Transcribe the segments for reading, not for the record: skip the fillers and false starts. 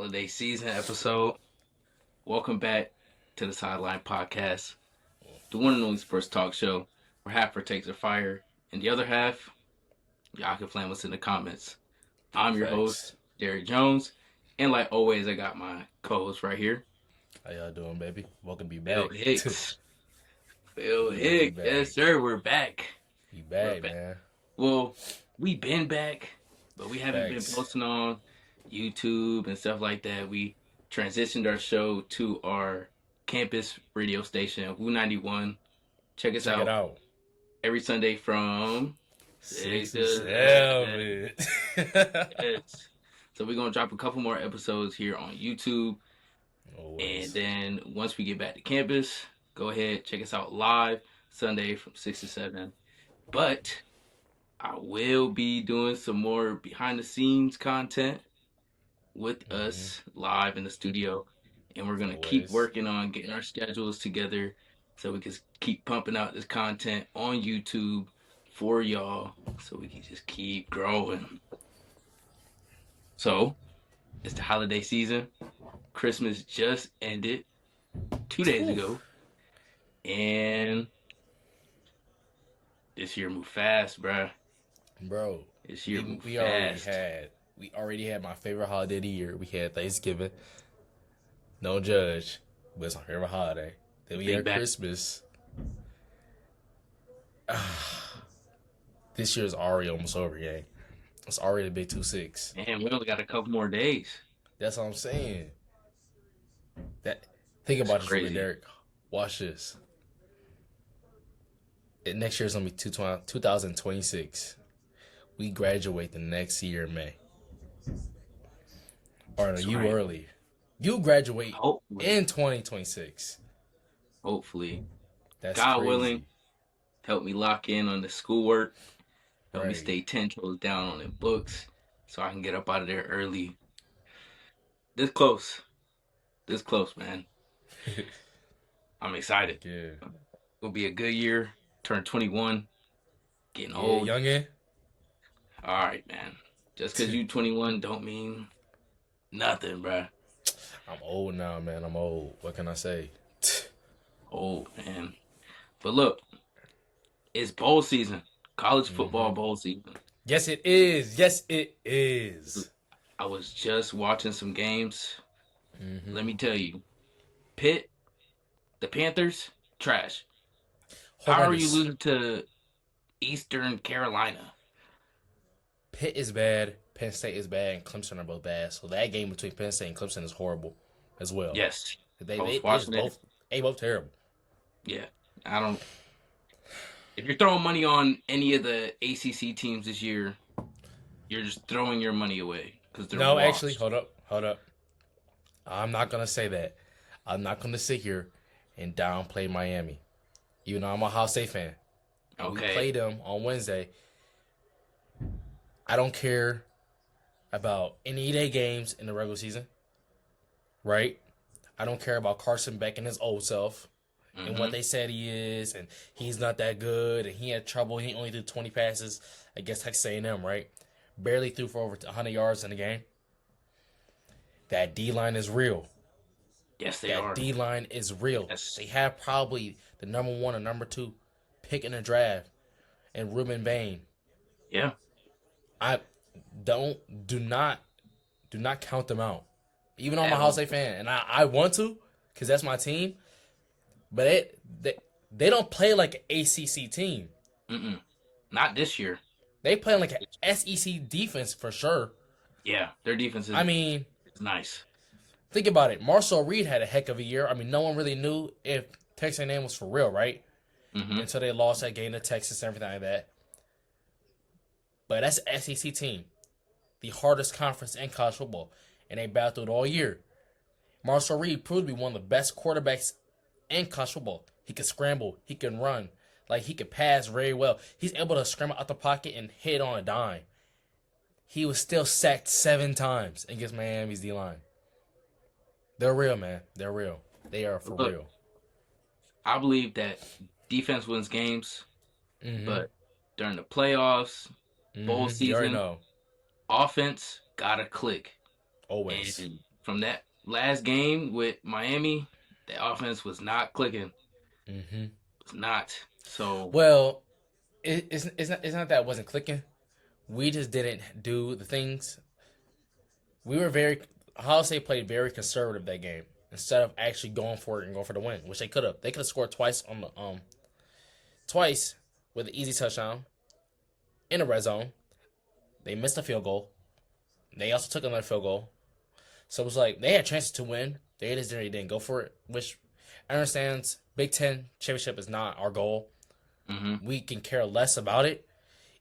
holiday season episode. Welcome back to the Sideline podcast, the one and only sports talk show where half partakes are fire and the other half, y'all can flame us in the comments. I'm your Facts. host, Derek Jones, and like always, I got my co-host right here, How y'all doing, baby? Welcome to be Phil back. Hicks. Phil Good to be Hicks, back. yes sir, we're back. Be We're back, back. man. Well, we been back, but we haven't been Facts. posting on YouTube and stuff like that. We transitioned our show to our campus radio station, Woo 91. Check us Check it out out. every Sunday from 6 6 to to 7. 7. Yes. So we're gonna drop a couple more episodes here on YouTube, and Always. then once we get back to campus, go ahead check us out live Sunday from 6 to 7. But I will be doing some more behind the scenes content with us live in the studio, and we're gonna keep Always. working on getting our schedules together so we can keep pumping out this content on YouTube for y'all, so we can just keep growing. So it's the holiday season. Christmas just ended 2 days ago, and this year moved fast, bruh. Bro, This year we, moved we already fast. had we already had my favorite holiday of the year. We had Thanksgiving. No judge, but it's my favorite holiday. Then we Big had back. Christmas. This year's already almost over, gang. It's already a big 2-6. Man, we only got a couple more days. That's what I'm saying. Think about this, really, crazy. Derek. Watch this. Next year's gonna be 2026. We graduate the next year in May. Or no, That's you right. early. You graduate Hopefully, in 2026. hopefully, That's God crazy. willing, help me lock in on the schoolwork. Help me Right. stay 10 toes down on the books so I can get up out of there early. This close. This close, man. I'm excited. Yeah. It'll be a good year. Turn 21. Getting Yeah, old. youngin. All right, man. Just because you 21 don't mean nothing, bruh. I'm old now, man. I'm old. What can I say? Old, man. But look, it's bowl season. College football bowl season. Yes, it is. Yes, it is. I was just watching some games. Let me tell you, Pitt, the Panthers, trash. How are you Horrendous. losing to Eastern Carolina? Pitt is bad, Penn State is bad, and Clemson are both bad. So that game between Penn State and Clemson is horrible as well. Yes, They I was just watching it. both terrible. Yeah, I don't. If you're throwing money on any of the ACC teams this year, you're just throwing your money away because they're No, washed. actually, hold up. I'm not gonna say that. I'm not gonna sit here and downplay Miami. Even though I'm a Ohio State fan. And we Okay. played them on Wednesday. I don't care about any of their games in the regular season. Right? I don't care about Carson Beck and his old self and what they said he is, and he's not that good, and he had trouble. He only did 20 passes against Texas A&M, right? Barely threw for over 100 yards in the game. That D-line is real. Yes, they That are. D-line is real. Yes. They have probably the number 1 or number 2 pick in the draft, and Ruben Bain. Yeah. I do not count them out. Even though I'm a At Ohio all. State fan, and I want to, because that's my team. But they don't play like an ACC team. Not this year. They play like an SEC defense for sure. Yeah, their defense is, I mean, is nice. think about it. Marcel Reed had a heck of a year. I mean, no one really knew if Texas A&M was for real, right? Until they lost that game to Texas and everything like that. But that's an SEC team, the hardest conference in college football, and they battled all year. Marcel Reed proved to be one of the best quarterbacks in college football. He can scramble, he can run, like he can pass very well. He's able to scramble out the pocket and hit on a dime. He was still sacked 7 times against Miami's D-line. They're real, man. They're real. They are for Look, real. I believe that defense wins games, but during the playoffs, bowl You already season, know. offense gotta click. Always. And from that last game with Miami, the offense was not clicking. Mm-hmm. It's not. So, Well, it's not that it wasn't clicking. We just didn't do the things. We were very Ohio State played very conservative that game instead of actually going for it and going for the win, which they could have. They could have scored twice on the twice with an easy touchdown in the red zone. They missed a field goal. They also took another field goal. So it was like they had chances to win. They just didn't go for it, which I understand. Big Ten championship is not our goal. We can care less about it.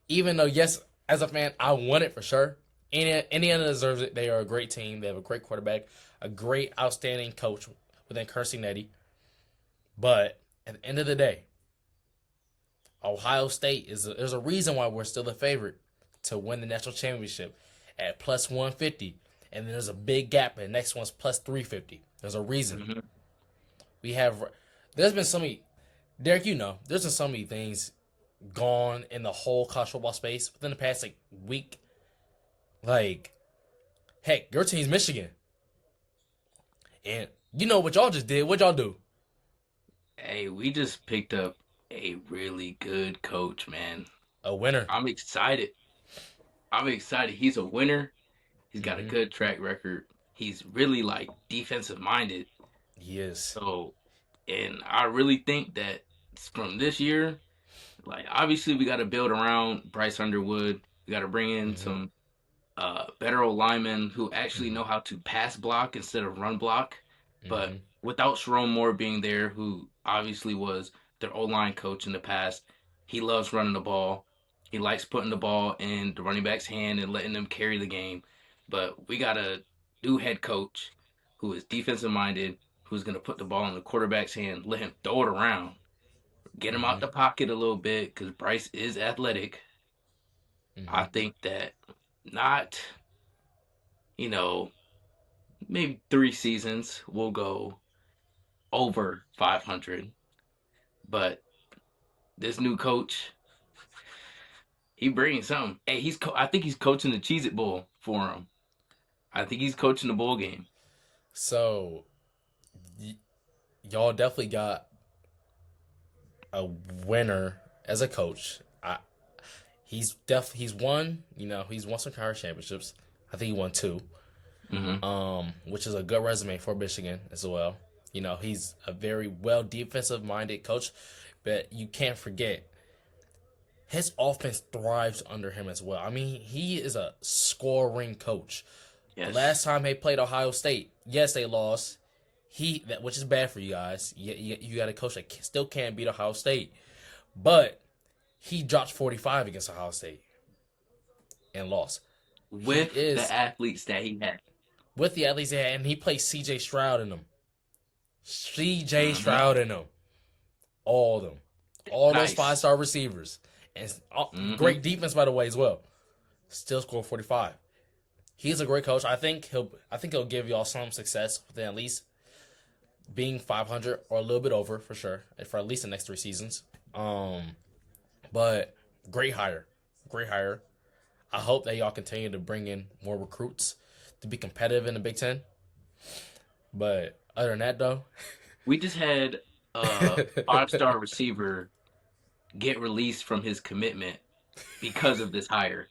Even though, yes, as a fan, I want it for sure. Indiana deserves it. They are a great team. They have a great quarterback, a great, outstanding coach within Kirsinetti. But at the end of the day, Ohio State there's a reason why we're still the favorite to win the national championship at plus 150. And then there's a big gap, and the next one's plus 350. There's a reason. We have, there's been so many, Derek, there's been so many things gone in the whole college football space within the past week. Like, heck, your team's Michigan. And you know what y'all just did. What y'all do? hey, we just picked up a really good coach, man. A winner. I'm excited. I'm excited. He's a winner. He's got a Mm-hmm. good track record. He's really like defensive minded. He is. So, and I really think that from this year, like obviously we got to build around Bryce Underwood. We got to bring in Mm-hmm. some better linemen who actually Mm-hmm. know how to pass block instead of run block. Mm-hmm. But without Sharon Moore being there, who obviously was their O line coach in the past, he loves running the ball. He likes putting the ball in the running back's hand and letting them carry the game. But we got a new head coach who is defensive minded, who's going to put the ball in the quarterback's hand, let him throw it around, get him out Mm-hmm. the pocket a little bit because Bryce is athletic. I Mm-hmm. think that not, you know, maybe 3 seasons will go over 500. But this new coach, he brings something. Hey, I think he's coaching the Cheez It Bowl for him. I think he's coaching the bowl game. So, y- y'all definitely got a winner as a coach. He's won. He's won some college championships. I think he won two. Mm-hmm. Which is a good resume for Michigan as well. He's a very well defensive minded coach, but you can't forget his offense thrives under him as well. I mean, he is a scoring coach. The Yes. last time they played Ohio State, yes, they lost. Which is bad for you guys. You got a coach that still can't beat Ohio State, but he dropped 45 against Ohio State and lost. He With the is athletes that he had. with the athletes, and he plays C.J. Stroud in them. C.J. Mm-hmm. Stroud in them, all of them, all those Nice. 5-star receivers, and Mm-hmm. great defense by the way as well. Still scored 45. He's a great coach. I think he'll give y'all some success within at least being 500 or a little bit over for sure for at least the next 3 seasons. But great hire, great hire. I hope that y'all continue to bring in more recruits to be competitive in the Big Ten. But other than that, though, We just had a 5-star receiver get released from his commitment because of this hire.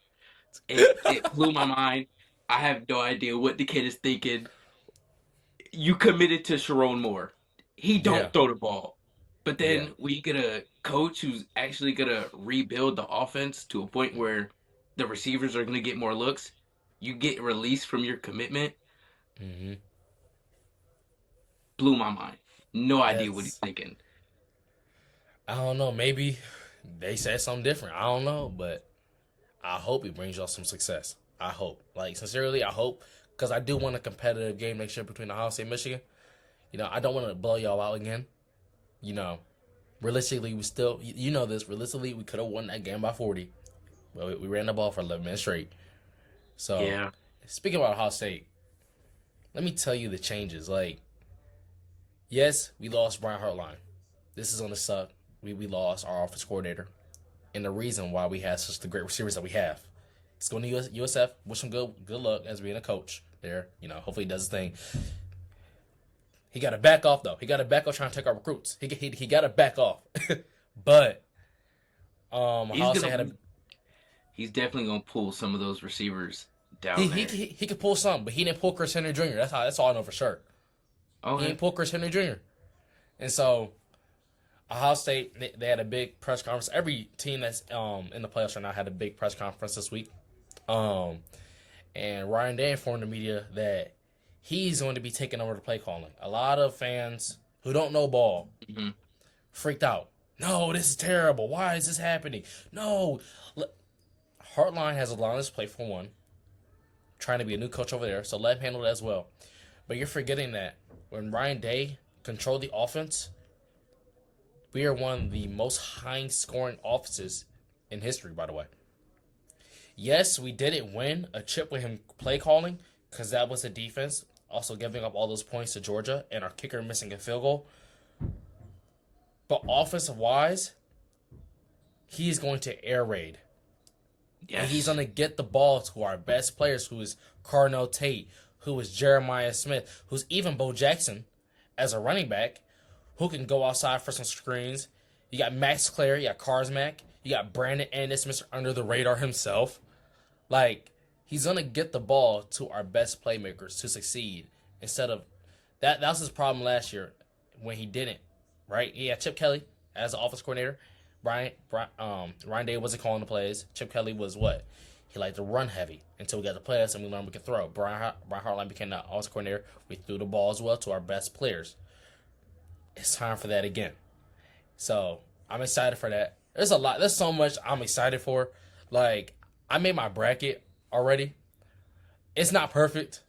It blew my mind. I have no idea what the kid is thinking. You committed to Sharon Moore. He yeah, don't throw the ball. But yeah, then we get a coach who's actually gonna rebuild the offense to a point where the receivers are gonna get more looks. You get released from your commitment. hmm Blew my mind. No idea what he's that's thinking. I don't know. Maybe they said something different. I don't know, but I hope it brings y'all some success. I hope, like sincerely, I hope because I do want a competitive game next year between Ohio State and Michigan. I don't want to blow y'all out again. You know, realistically, we still, you know this. Realistically, we could have won that game by 40. But we ran the ball for 11 minutes straight. So, Yeah. speaking about Ohio State, let me tell you the changes. Like, yes, we lost Brian Hartline. This is gonna suck. We lost our offense coordinator, and the reason why we have such the great receivers that we have. It's going to USF. Wish him good luck as being a coach. there. Hopefully he does his thing. He got to back off though. He got to back off trying to take our recruits. He got to back off. But he's definitely gonna pull some of those receivers down he could pull some, but he didn't pull Chris Henry Jr. That's all I know for sure. Okay. He didn't pull Chris Henry Jr. And so Ohio State, they had a big press conference. Every team that's in the playoffs right now had a big press conference this week. And Ryan Day informed the media that he's going to be taking over the play calling. A lot of fans who don't know ball freaked out. No, this is terrible. Why is this happening? No. Hartline has a lot on his plate for one. Trying to be a new coach over there, so let him handle it as well. But you're forgetting that when Ryan Day controlled the offense, we are one of the most high-scoring offenses in history, by the way. Yes, we didn't win a chip with him play calling because that was the defense, also giving up all those points to Georgia and our kicker missing a field goal. But offensive-wise, he's going to air raid. Yes. And he's going to get the ball to our best players, who is Cardinal Tate, who is Jeremiah Smith, who's even Bo Jackson as a running back, who can go outside for some screens. You got Max Clare, you got Karsmack, you got Brandon Ennis, Mr. Under the Radar himself. Like, he's going to get the ball to our best playmakers to succeed instead of that. That was his problem last year when he didn't, right? He had Chip Kelly as the offense coordinator. Ryan Day wasn't calling the plays. Chip Kelly was what? He liked to run heavy until we got the plays and we learned we could throw. Brian Hartline became the offense coordinator. We threw the ball as well to our best players. It's time for that again. So I'm excited for that. There's a lot. There's so much I'm excited for. Like, I made my bracket already. It's not perfect.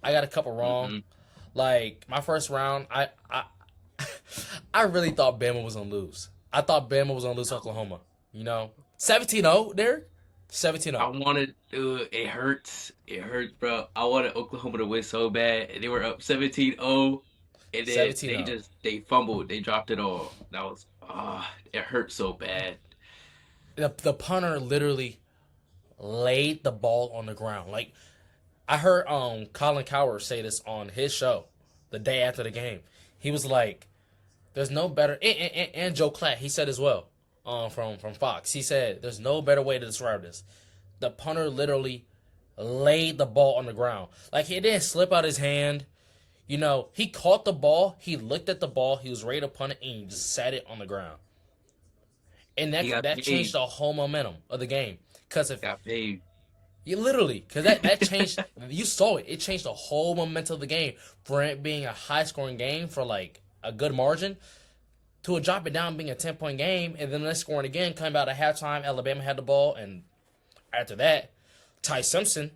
I got a couple wrong. Mm-hmm. Like, my first round, I really thought Bama was going to lose. I thought Bama was going to lose to Oklahoma. 17-0 there. 17-0. I wanted, it hurts. It hurts, bro. I wanted Oklahoma to win so bad. They were up 17-0. And then they fumbled. They dropped it all. That was, it hurt so bad. The punter literally laid the ball on the ground. Like, I heard Colin Cowherd say this on his show the day after the game. He was like, there's no better, and Joe Klatt, he said as well, from Fox. He said, there's no better way to describe this. The punter literally laid the ball on the ground. Like, it didn't slip out his hand. He caught the ball, he looked at the ball, he was ready to punt it, and he just sat it on the ground. And that changed the whole momentum of the game. Because if got paid. You literally, because that changed, you saw it. It changed the whole momentum of the game for it being a high-scoring game for, like, a good margin to drop it down being a 10-point game, and then they're scoring again, coming out at halftime. Alabama had the ball, and after that, Ty Simpson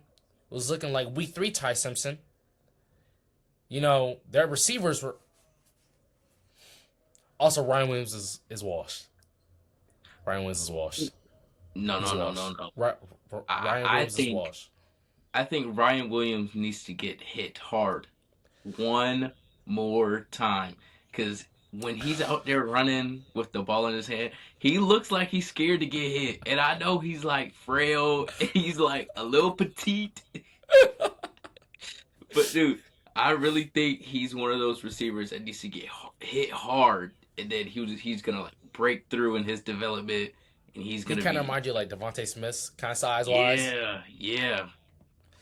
was looking like week 3 Ty Simpson. Their receivers were also Ryan Williams is washed. Ryan Williams is washed. No. Ryan Williams is washed. I think Ryan Williams needs to get hit hard one more time. Because when he's out there running with the ball in his hand, he looks like he's scared to get hit. And I know he's like frail. He's like a little petite. But dude, I really think he's one of those receivers that needs to get hit hard. And then he's going to like break through in his development. And he's going to kind of remind you like Devontae Smith kind of size-wise. Yeah.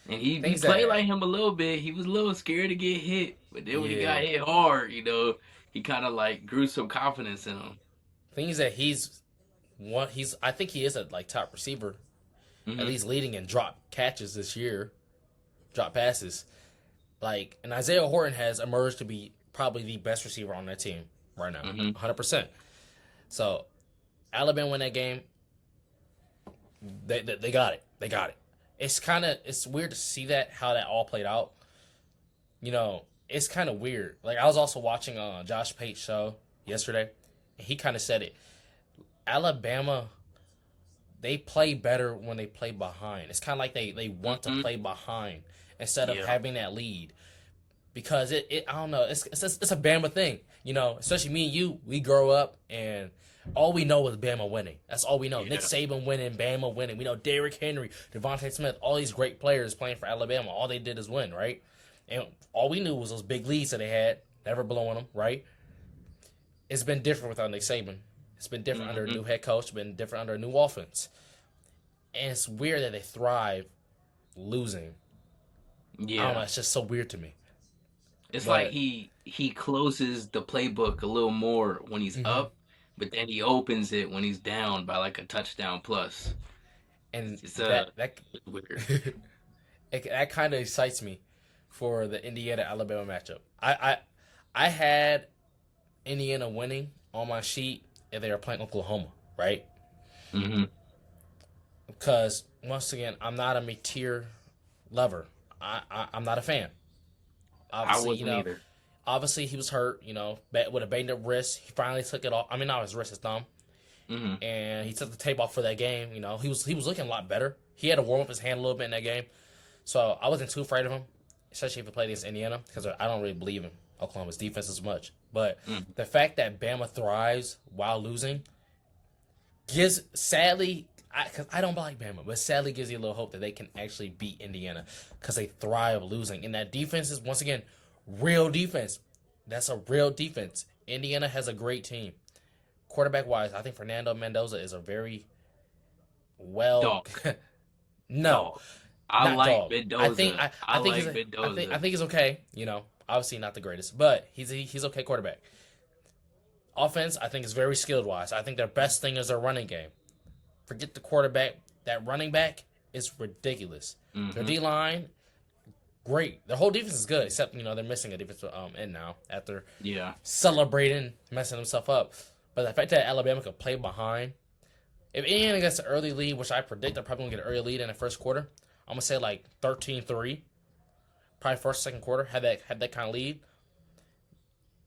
And he played like him a little bit. He was a little scared to get hit. But then when he got hit hard, he kind of like grew some confidence in him. Things that I think he is a like top receiver, at least leading in drop catches this year, drop passes. Like, and Isaiah Horton has emerged to be probably the best receiver on that team right now, 100%. So, Alabama win that game. They got it. They got it. It's weird to see how that all played out. It's kind of weird. Like, I was also watching Josh Pate's show yesterday, and he kind of said it. Alabama, they play better when they play behind. It's kind of like they want to play behind instead of having that lead. because I don't know, it's a Bama thing, especially me and you. We grow up and all we know is Bama winning. That's all we know. Nick Yeah. Saban winning, Bama winning. We know Derrick Henry, Devontae Smith, all these great players playing for Alabama. All they did is win, right? And all we knew was those big leads that they had, never blowing them, right? It's been different without Nick Saban. It's been different under a new head coach. It's been different under a new offense. And it's weird that they thrive losing. I don't know. Yeah. It's just so weird to me. It's like But he closes the playbook a little more when he's mhm. up, but then he opens it when he's down by like a touchdown plus. and It's that it's weird. that kind of excites me for the Indiana Alabama matchup. I had Indiana winning on my sheet if they were playing Oklahoma, right? Hmm. Because once again, I'm not a Mateer lover. I'm not a fan. I Obviously, wasn't either. obviously he was hurt. With a banged up wrist. He finally took it off. I mean, not his wrist, his thumb, Hmm. and he took the tape off for that game. He was looking a lot better. He had to warm up his hand a little bit in that game, so I wasn't too afraid of him, especially if he played against Indiana, because I don't really believe in Oklahoma's defense as much. But Mm. the fact that Bama thrives while losing gives, sadly, because I don't like Bama, but sadly gives you a little hope that they can actually beat Indiana because they thrive losing. And that defense is, once again, real defense. That's a real defense. Indiana has a great team. Quarterback wise, I think Fernando Mendoza is a very well. Dog, No, dog. I not like dog. I think Mendoza. I I think like I Mendoza. think he's okay. Obviously not the greatest, but he's okay quarterback. Offense, I think is very skilled wise. I think their best thing is their running game. Forget the quarterback. That running back is ridiculous. Their Hmm. D line, great. Their whole defense is good, except they're missing a defensive end now after Yeah. celebrating messing himself up. But the fact that Alabama could play behind, if Indiana gets an early lead, which I predict they're probably gonna get an early lead in the first quarter, I'm gonna say like 13-3, probably first second quarter. Had that kind of lead.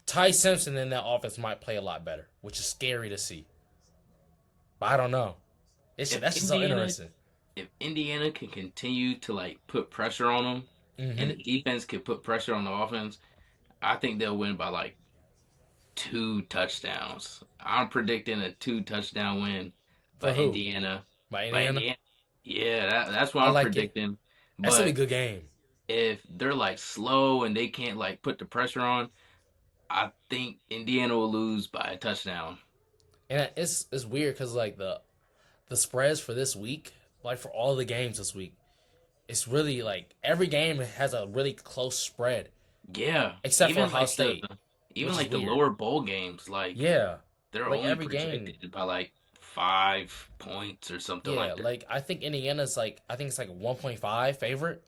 Ty Simpson in that offense might play a lot better, which is scary to see. But I don't know. If That's just so Indiana interesting. if Indiana can continue to like put pressure on them, and Mm-hmm. the defense can put pressure on the offense, I think they'll win by like 2 touchdowns. I'm predicting a 2 touchdown win For by who? Indiana. By By Indiana? Indiana. Yeah, that's what I I'm like it. predicting. That's gonna be But a good game. if they're like slow and they can't like put the pressure on, I think Indiana will lose by a touchdown. And it's weird because like the spreads for this week, like for all the games this week, it's really like every game has a really close spread, Yeah, except for Ohio State, even which is like the weird. lower bowl games, like Yeah, they're like only every game. projected by like 5 points or something Yeah, like that. like I think Indiana's like I think it's like a 1.5 favorite,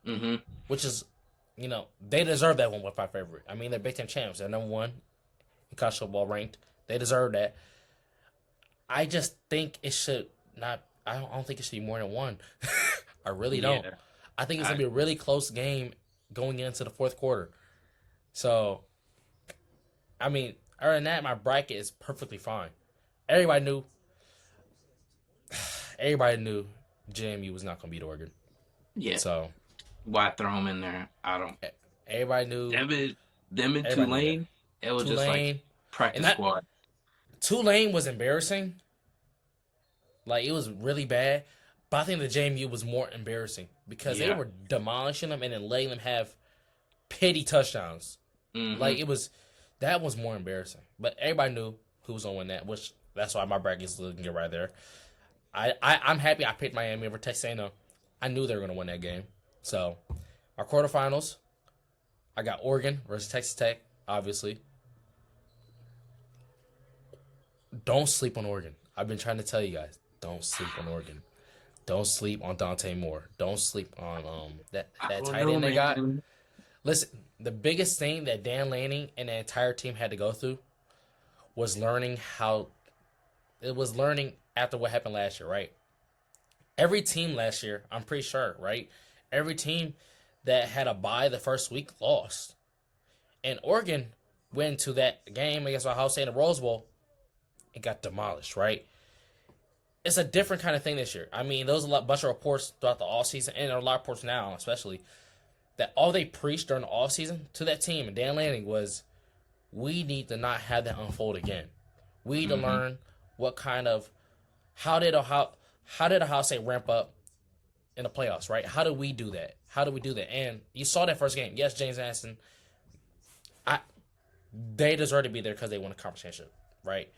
Hmm. which is they deserve that 1.5 favorite. I mean they're Big Ten champs. They're number one in college football ranked. They deserve that. I just think it should not. I don't think it should be more than one. I really don't. Yeah, I think it's I gonna be a really close game going into the fourth quarter. So, I mean, other than that, my bracket is perfectly fine. Everybody knew. Everybody knew JMU was not gonna beat Oregon. yeah. So Why throw them in there? I don't. everybody knew. Them and, them and Everybody knew that. Tulane, it was just like Tulane and practice that squad. Tulane was embarrassing. Like it was really bad. But I think the JMU was more embarrassing because they Yeah. were demolishing them and then letting them have petty touchdowns. Hmm. Like that was more embarrassing. But everybody knew who was gonna win that, which that's why my bracket is looking good right there. I'm happy I picked Miami over Texas A&M. I knew they were gonna win that game. So our quarterfinals, I got Oregon versus Texas Tech. Obviously, don't sleep on Oregon. I've been trying to tell you guys, don't sleep on Oregon. Don't sleep on Dante Moore. Don't sleep on I that don't tight know, end they got. man. Listen, the biggest thing that Dan Lanning and the entire team had to go through was learning how. It was learning after what happened last year, right? Every team last year, I'm pretty sure, right? Every team that had a bye the first week lost, and Oregon went to that game against Ohio State in the Rose Bowl and got demolished, right? It's a different kind of thing this year. I mean, there was a bunch of reports throughout the offseason, and there are a lot of reports now, especially that all they preached during the offseason to that team and Dan Lanning was, we need to not have that unfold again. We need to Mm-hmm. learn what kind of how did Ohio State ramp up in the playoffs, right? How do we do that? How do we do that? And you saw that first game. Yes, James Madison, I they deserve to be there because they won a conference championship, right?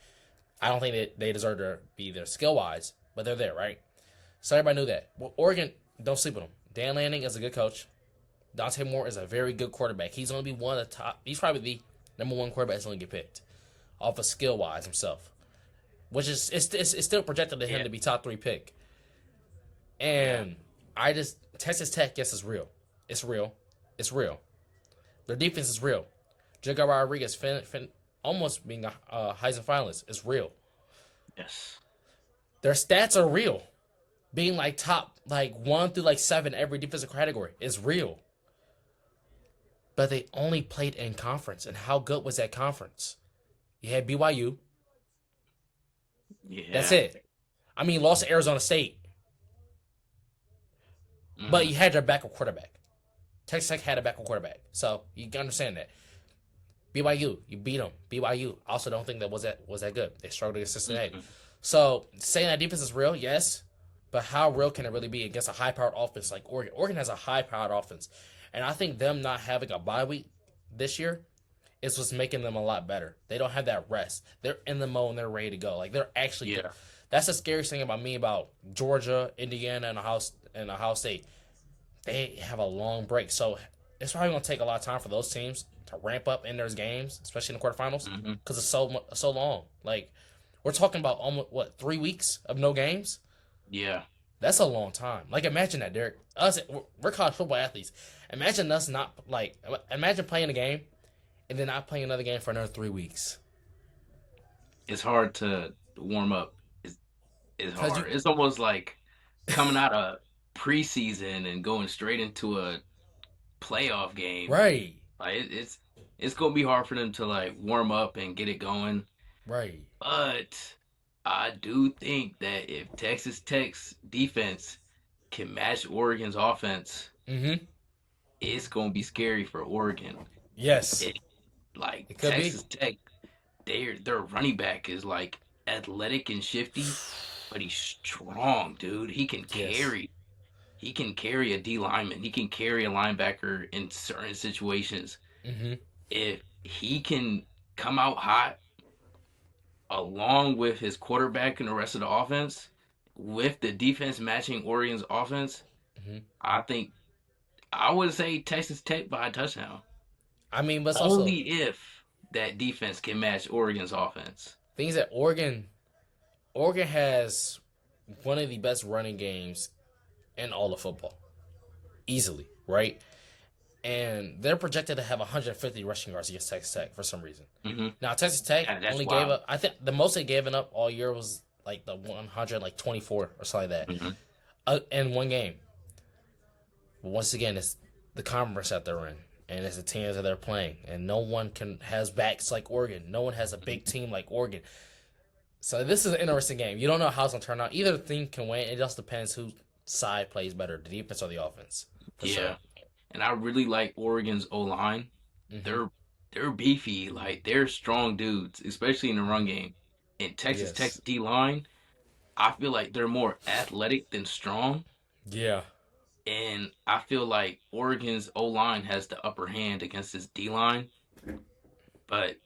I don't think that they deserve to be there skill wise, but they're there, right? So everybody knew that. Well, Oregon, don't sleep on them. Dan Lanning is a good coach. Dante Moore is a very good quarterback. He's going to be one of the top. He's probably the number one quarterback that's going to get picked off of skill wise himself, which is it's still projected to him Yeah. to be top 3 pick. Yeah. And Texas Tech, yes, is real. It's real. It's real. Their defense is real. Jacob Rodriguez almost being a Heisman finalist is real. Yes. Their stats are real. Being like top 1 through 7 every defensive category is real. But they only played in conference. And how good was that conference? You had BYU. Yeah. That's it. I mean, lost to Arizona State. Mm-hmm. But you had your backup quarterback. Texas Tech had a backup quarterback. So you can understand that. BYU, you beat them. BYU, also don't think that was that good. They struggled against Cincinnati. Mm-hmm. So saying that defense is real, yes. But how real can it really be against a high-powered offense like Oregon? Oregon has a high-powered offense. And I think them not having a bye week this year is what's making them a lot better. They don't have that rest. They're in the mode and they're ready to go. Like, they're actually Yeah. That's the scariest thing about Georgia, Indiana, and Ohio State. They have a long break. So it's probably going to take a lot of time for those teams to ramp up in their games, especially in the quarterfinals, because it's so long. Like, we're talking about almost 3 weeks of no games. Yeah. That's a long time. Like, imagine that, Derek. We're college football athletes. Imagine us imagine playing a game and then not playing another game for another 3 weeks. It's hard to warm up. It's 'Cause hard. It's almost like coming out of preseason and going straight into a playoff game. Right. Like it's gonna be hard for them to warm up and get it going. Right. But I do think that if Texas Tech's defense can match Oregon's offense, Mm-hmm. it's gonna be scary for Oregon. Yes. It, It could Texas Tech, their running back is athletic and shifty, but he's strong, dude. He can Yes. carry. He can carry a D lineman. He can carry a linebacker in certain situations. Mm-hmm. If he can come out hot along with his quarterback and the rest of the offense, with the defense matching Oregon's offense, Mm-hmm. I would say Texas Tech by a touchdown. I mean, but it's Only also if that defense can match Oregon's offense. things that Oregon has one of the best running games in all of football, easily, right? And they're projected to have 150 rushing yards against Texas Tech for some reason. Mm-hmm. Now Texas Tech Yeah, that's only wild. gave up. I think the most they given up all year was the 124 or something like that, in one game. But once again, it's the conference that they're in, and it's the teams that they're playing, and no one has backs like Oregon. No one has a big team like Oregon. So this is an interesting game. You don't know how it's gonna turn out. Either team can win. It just depends whose side plays better, the defense or the offense. For Yeah. sure. And I really like Oregon's O line. Mhm. They're beefy, they're strong dudes, especially in the run game. And Texas Yes. Tech's D line, I feel like they're more athletic than strong. Yeah. And I feel like Oregon's O line has the upper hand against this D line. But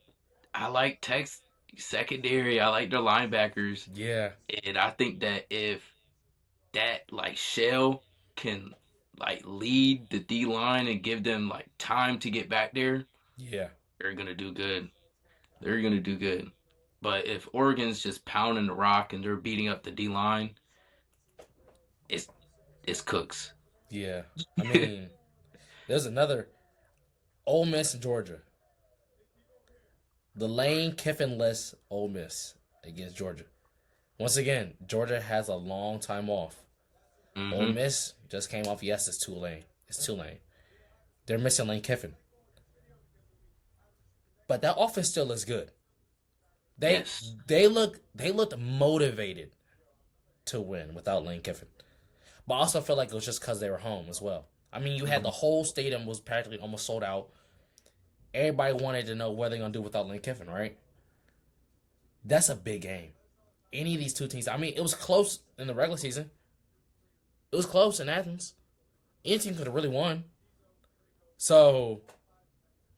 I like Tech's secondary. I like their linebackers. Yeah. And I think that if that Shell can lead the D line and give them time to get back there, Yeah. they're gonna do good. They're gonna do good. But if Oregon's just pounding the rock and they're beating up the D line, it's cooks. Yeah. I mean, there's another Ole Miss, Georgia. The Lane Kiffin-less Ole Miss against Georgia. Once again, Georgia has a long time off. Ole Hmm. Miss just came off. Yes, it's Tulane. It's Tulane. They're missing Lane Kiffin, but that offense still looks good. Yes. They looked motivated to win without Lane Kiffin, but I also feel like it was just because they were home as well. I mean, you had the whole stadium was practically almost sold out. Everybody wanted to know what they're gonna do without Lane Kiffin, right? That's a big game. Any of these two teams. I mean, it was close in the regular season. It was close in Athens. Any team could have really won. So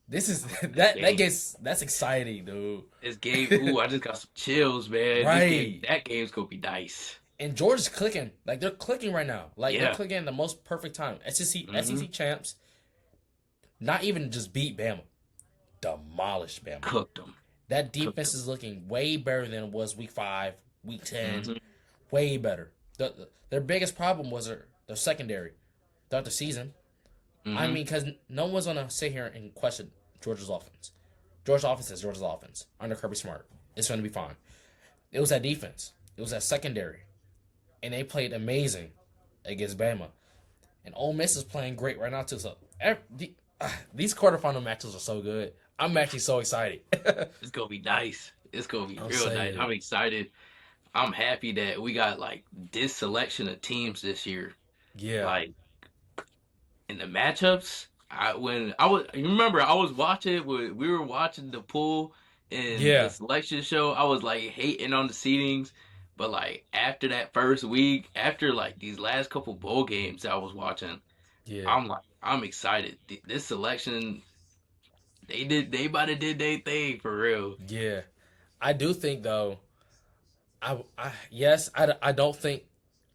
this is that's exciting, dude. This game, ooh, I just got some chills, man. Right. That game's gonna be nice. And Georgia's clicking. Like, they're clicking right now. Like, Yeah. they're clicking at the most perfect time. SEC Mhm. champs, not even just beat Bama, demolished Bama. Cooked them. That defense is looking way better than it was week 5, week 10. Mhm. Way better. Their biggest problem was their secondary throughout the season. I Mhm. mean, because no one's going to sit here and question Georgia's offense. Georgia's offense is Georgia's offense. Under Kirby Smart. It's going to be fine. It was that defense. It was that secondary. And they played amazing against Bama. And Ole Miss is playing great right now, too. So these quarterfinal matches are so good. I'm actually so excited. It's gonna be nice. It's gonna be I'm real nice. excited. I'm excited. I'm happy that we got like this selection of teams this year. Yeah. Like in the matchups, when I was you remember I was watching when we were watching the pool and the Yeah. selection show, I was like hating on the seedings. But like after that first week, after like these last couple bowl games I was watching, Yeah. I'm excited. This selection, they about to did their thing for real. Yeah. I do think, though, yes, I don't think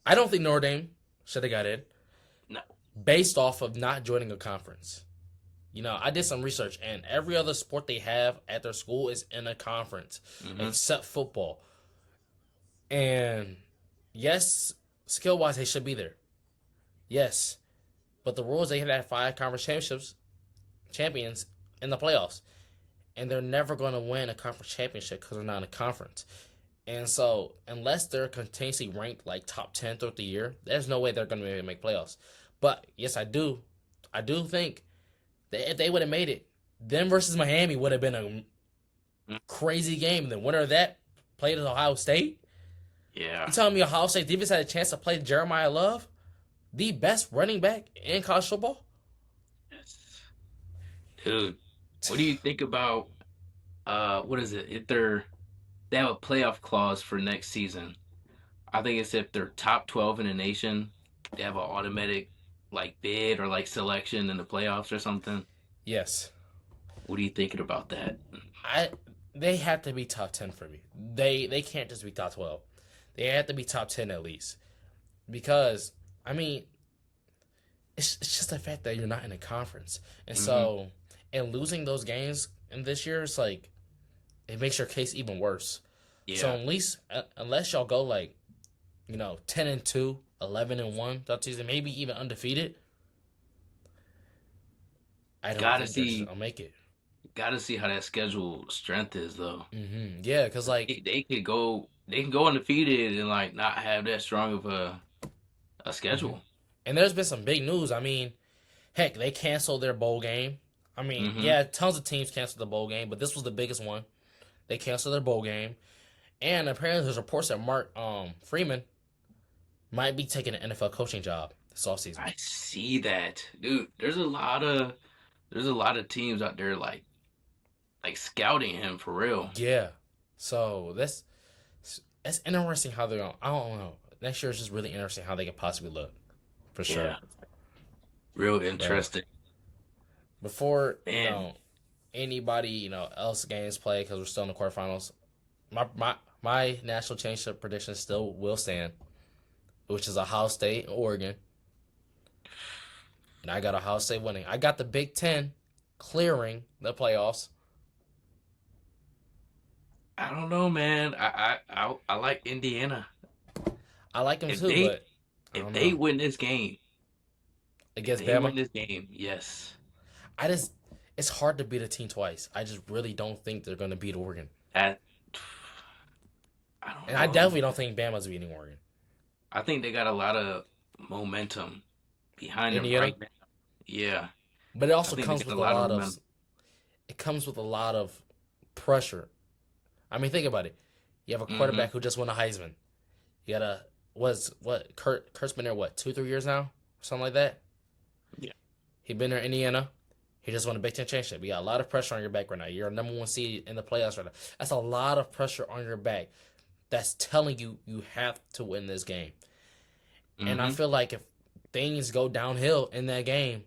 Notre Dame should have got in No. based off of not joining a conference. You know, I did some research, and every other sport they have at their school is in a conference, except football. And yes, skill wise, they should be there. Yes, but the rules, they had 5 conference champions in the playoffs, and they're never going to win a conference championship because they're not in a conference. And so, unless they're continuously ranked like top 10 throughout the year, there's no way they're going to be able to make playoffs. But yes, I do think that if they would have made it, them versus Miami would have been a crazy game. The winner of that played at Ohio State. Yeah. You telling me Ohio State defense had a chance to play Jeremiah Love, the best running back in college football? Yes. Dude, what do you think about what is it? If they have a playoff clause for next season. I think it's if they're top 12 in the nation, they have an automatic like bid or like selection in the playoffs or something. Yes. What are you thinking about that? They have to be top 10 for me. They can't just be top 12. They have to be top 10 at least. Because, I mean, it's just the fact that you're not in a conference. And so, and losing those games in this year, it's like, it makes your case even worse. Yeah. So at least, unless y'all go like, 10-2, 11-1 that season, maybe even undefeated, I don't think they'll make it. Gotta see how that schedule strength is though. Yeah, because like they can go undefeated and like not have that strong of a schedule. And there's been some big news. I mean, heck, they canceled their bowl game. I mean, yeah, tons of teams canceled the bowl game, but this was the biggest one. They canceled their bowl game. And apparently there's reports that Mark Freeman might be taking an NFL coaching job this offseason. I see that. Dude, there's a lot of teams out there like scouting him for real. Yeah. So that's interesting how they're going. I don't know. Next year is just really interesting how they could possibly look. For sure. Yeah. Real interesting. Before anybody else games play, because we're still in the quarterfinals, my national championship prediction still will stand, which is Ohio State and Oregon. And I got Ohio State winning. I got the Big Ten clearing the playoffs. I don't know, man. I like Indiana. I like them If too, they- but If they win this game, against they win Bama, this game, yes. it's hard to beat a team twice. I just really don't think they're going to beat Oregon. That I don't And know. I definitely don't think Bama's beating Oregon. I think they got a lot of momentum behind them Indiana? right now. Yeah. But it also think they comes get with a a lot of lot of momentum. it comes with a lot of pressure. I mean, think about it. You have a quarterback who just won a Heisman. You got Kurt's been there 2-3 years now, something like that. Yeah. He been there in Indiana. He just won a Big Ten championship. You got a lot of pressure on your back right now. You're a number one seed in the playoffs right now. That's a lot of pressure on your back. That's telling you you have to win this game. And I Mm-hmm. feel like if things go downhill in that game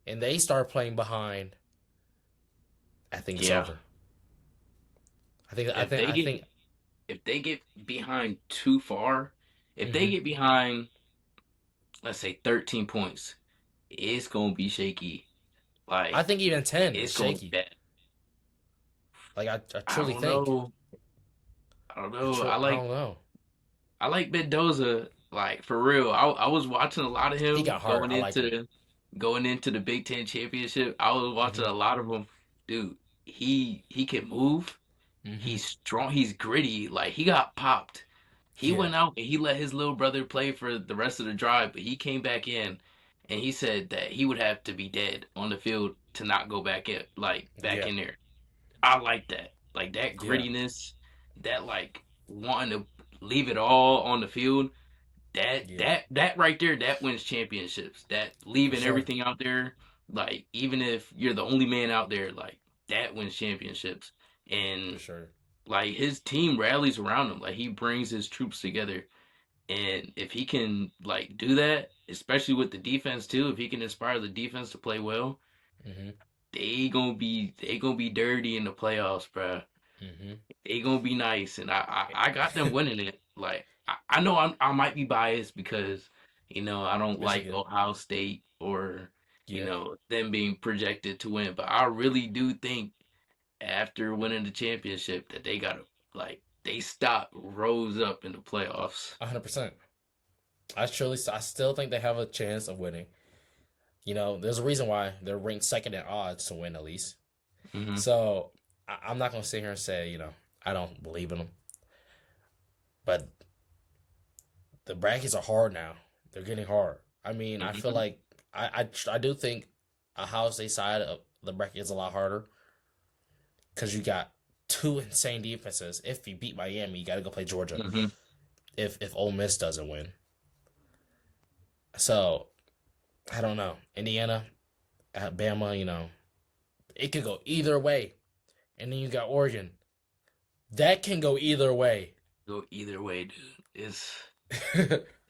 and they start playing behind, I think it's Yeah. over. I think I If think they I get think if they get behind too far, if they hmm get behind, let's say 13 points, it's gonna be shaky. I Like think even 10 is it's gonna be shaky. bad. Like I I truly don't think. know. I don't know. I don't know. I like Mendoza. Like for real. I was watching a lot of He him got hard. I like him. going into the Big Ten championship. I was watching hmm a lot of him. Dude, he can move. hmm He's strong. He's gritty. Like he got popped. He Yeah, went out and he let his little brother play for the rest of the drive, but he came back in and he said that he would have to be dead on the field to not go back in, like back yeah, in there. I like that. Like that yeah, grittiness, that like wanting to leave it all on the field. yeah, That right there, that wins championships. That for leaving sure, everything out there, like even if you're the only man out there, like that wins championships. for And sure. like his team rallies around him. Like he brings his troops together. And if he can like do that, especially with the defense too, if he can inspire the defense to play well, hmm they gonna be dirty in the playoffs, bro. hmm They gonna be nice, and I got them winning it. Like I know I might be biased because I don't like Michigan. Ohio State or Yeah, them being projected to win, but I really do think after winning the championship that they gotta like they stopped rose up in the playoffs. 100%. I still think they have a chance of winning. There's a reason why they're ranked second in odds to win at least. Hmm. So I'm not gonna sit here and say I don't believe in them, but the brackets are hard now. They're getting hard. I mean, I feel Hmm. like I do think a Ohio State side of the bracket is a lot harder because you got two insane defenses. If you beat Miami, you got to go play Georgia. Hmm. If Ole Miss doesn't win, so I don't know. Indiana, Alabama, it could go either way. And then you got Oregon. That can go either way. Go either way, dude.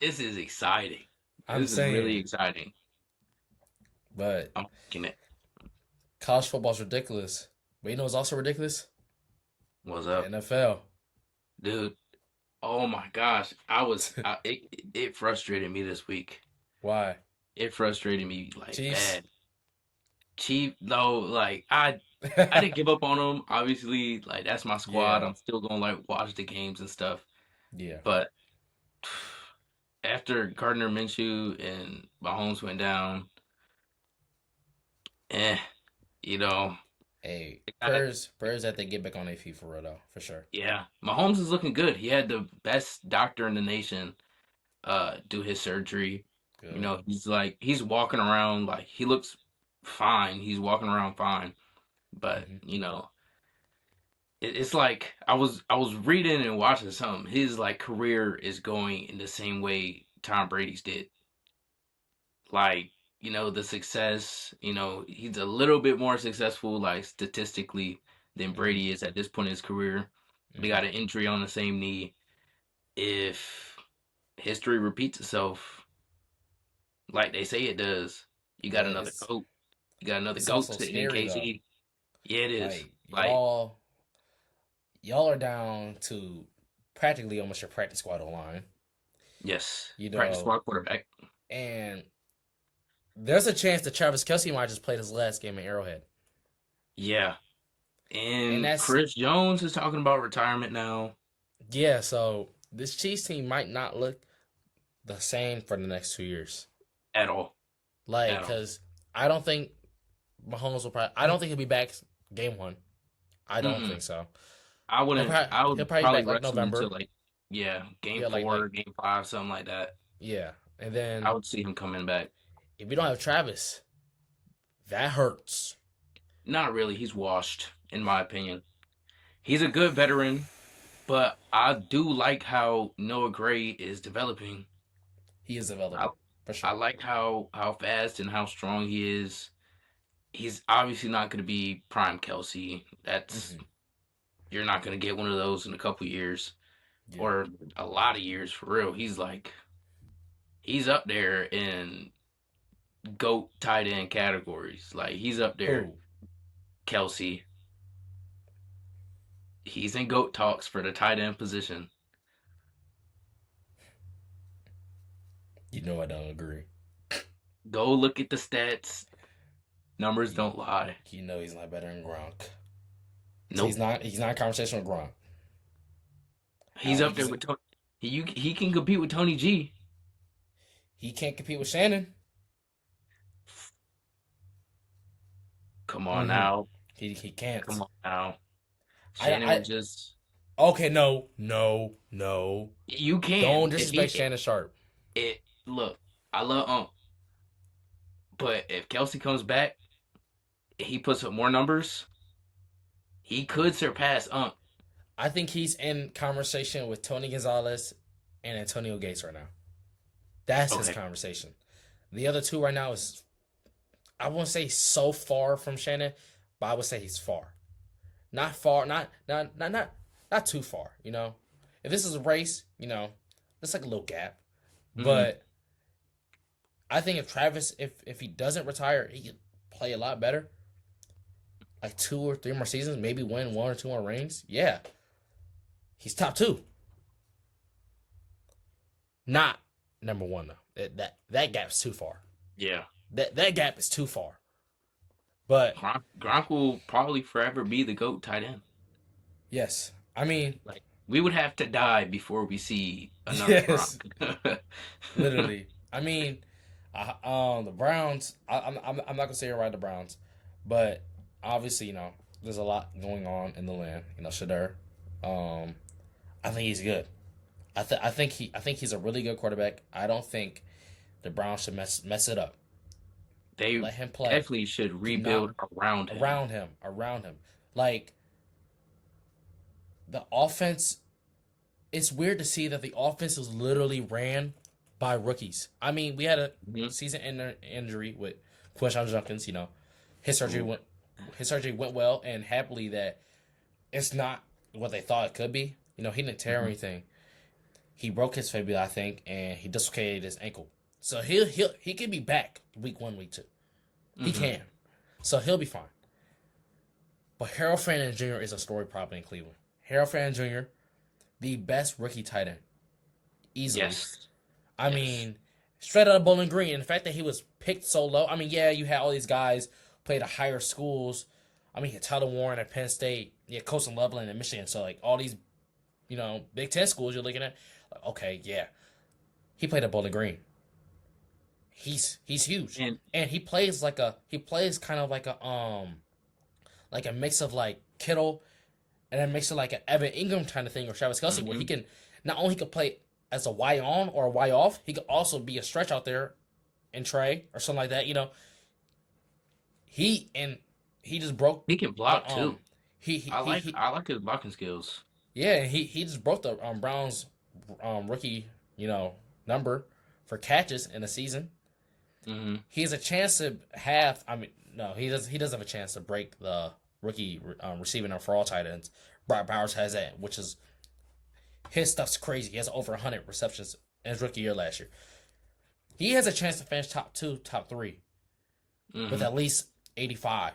This is exciting. I'm This is really saying, exciting. but I'm liking it. college football's ridiculous. But it's also ridiculous? What's The up, NFL. dude? Oh my gosh, it frustrated me this week. Why? It frustrated me like Chiefs? bad. Chief though, like I didn't give up on them. Obviously, like that's my squad. Yeah. I'm still gonna like watch the games and stuff. Yeah. But after Gardner Minshew and Mahomes went down, eh, you know, Hey, it got prayers that they get back on their feet for real though, for sure. yeah. Mahomes is looking good. He had the best doctor in the nation do his surgery. Good. He's walking around like he looks fine. He's walking around fine. But, hmm it's like I was reading and watching something. His like career is going in the same way Tom Brady's did. Like, the success, he's a little bit more successful like statistically than hmm Brady is at this point in his career. They hmm got an injury on the same knee. If history repeats itself like they say it does, you got But another it's goat. You got another it's goat also sitting in scary though. KC. Yeah, it is. Like Like, y'all are down to practically almost your practice squad online. yes, You practice know, squad quarterback. and there's a chance that Travis Kelsey might just play his last game in Arrowhead. Yeah. And And that's Chris Jones is talking about retirement now yeah, so this Chiefs team might not look the same for the next 2 years. at all. Like, At all. cause I don't think Mahomes will probably. I don't think he'll be back game one. I don't Mm-mm. think so. I wouldn't. I He'll would probably be probably back like rest him until November. like, yeah, game Yeah, four, game five, something like that. yeah. And I then would see him coming back. if you don't have Travis, that hurts. Not really. He's washed, in my opinion. He's a good veteran, but I do like how Noah Gray is developing. He is I, available. for I sure. like how fast and how strong he is. He's obviously not going to be prime Kelsey. That's Hmm. You're not going to get one of those in a couple years Yeah. or a lot of years for real. He's up there in GOAT tight end categories. Like he's up there. Who? Kelsey, he's in GOAT talks for the tight end position. You know I don't agree. Go look at the stats. Numbers You, don't lie. you know he's not better than Gronk. So he's Nope. not. He's not in conversation with Gronk. I He's don't up think there he's. with Tony. He can compete with Tony G. He can't compete with Shannon. Come on Hmm. now. He can't. Come on now. I Shannon I would just okay. No, no, no. you Don't can if disrespect Shannon Sharp. it look. I love but if Kelsey comes back, he puts up more numbers. He could surpass I think he's in conversation with Tony Gonzalez and Antonio Gates right now. That's his Okay. conversation. The other two right now is I won't say so far from Shannon, but I would say he's far. Not far, not too far, you know. If this is a race, you know, there's like a little gap. Hmm. But I think if Travis if he doesn't retire, he could play a lot better. Like 2 or 3 more seasons, maybe win 1 or 2 more rings. Yeah. He's top two. Not number one though. That gap's too far. Yeah. That gap is too far. But Gronk will probably forever be the GOAT tight end. yes, I mean, Like we would have to die before we see another yes, Gronk. literally. I mean, the Browns. I'm not gonna say you're right. The Browns, but obviously, you know, there's a lot going on in the land. You know, Shador. Um, I think he's good. I think he's a really good quarterback. I don't think the Browns should mess it up. They Let him play. definitely should Do not rebuild around him. around him. Like the offense, it's weird to see that the offense is literally ran by rookies. I mean, we had a Mhm. season injury with Quinshon Junkins. You know, his surgery Ooh. went his surgery went well, and happily that it's not what they thought it could be. You know, he didn't tear Mhm. anything. He broke his fibula, I think, and he dislocated his ankle. So he can be back week 1, week 2. He Mhm. can. So he'll be fine. But Harold Fandon Jr. is a story probably in Cleveland. Harold Fandon Jr., the best rookie tight end, easily. Yes. I Yes. mean, straight out of Bowling Green, and the fact that he was picked so low. I mean, yeah, you had all these guys played at higher schools. I mean, you had Tyler Warren at Penn State, you had Colson Loveland at Michigan. So like all these, you know, Big Ten schools you're looking at. Like, okay, yeah, he played at Bowling Green. He's huge, And and he plays kind of like a mix of like Kittle and then makes it like an Evan Ingram kind of thing or Travis Kelsey, where he mhm. can not only he could play as a Y on or a Y off, he could also be a stretch out there and Trey or something like that. You know, he and he just broke He can the block too. he I like his blocking skills. yeah, he just broke the Browns rookie, you know, number for catches in a season. Hmm. He has a chance to have. I mean, no, he doesn't have a chance to break the rookie receiving for all tight ends. Brock Bowers has that, which is his stuff's crazy. He has over 100 receptions in his rookie year last year. He has a chance to finish top two, top three with Hmm. at least 85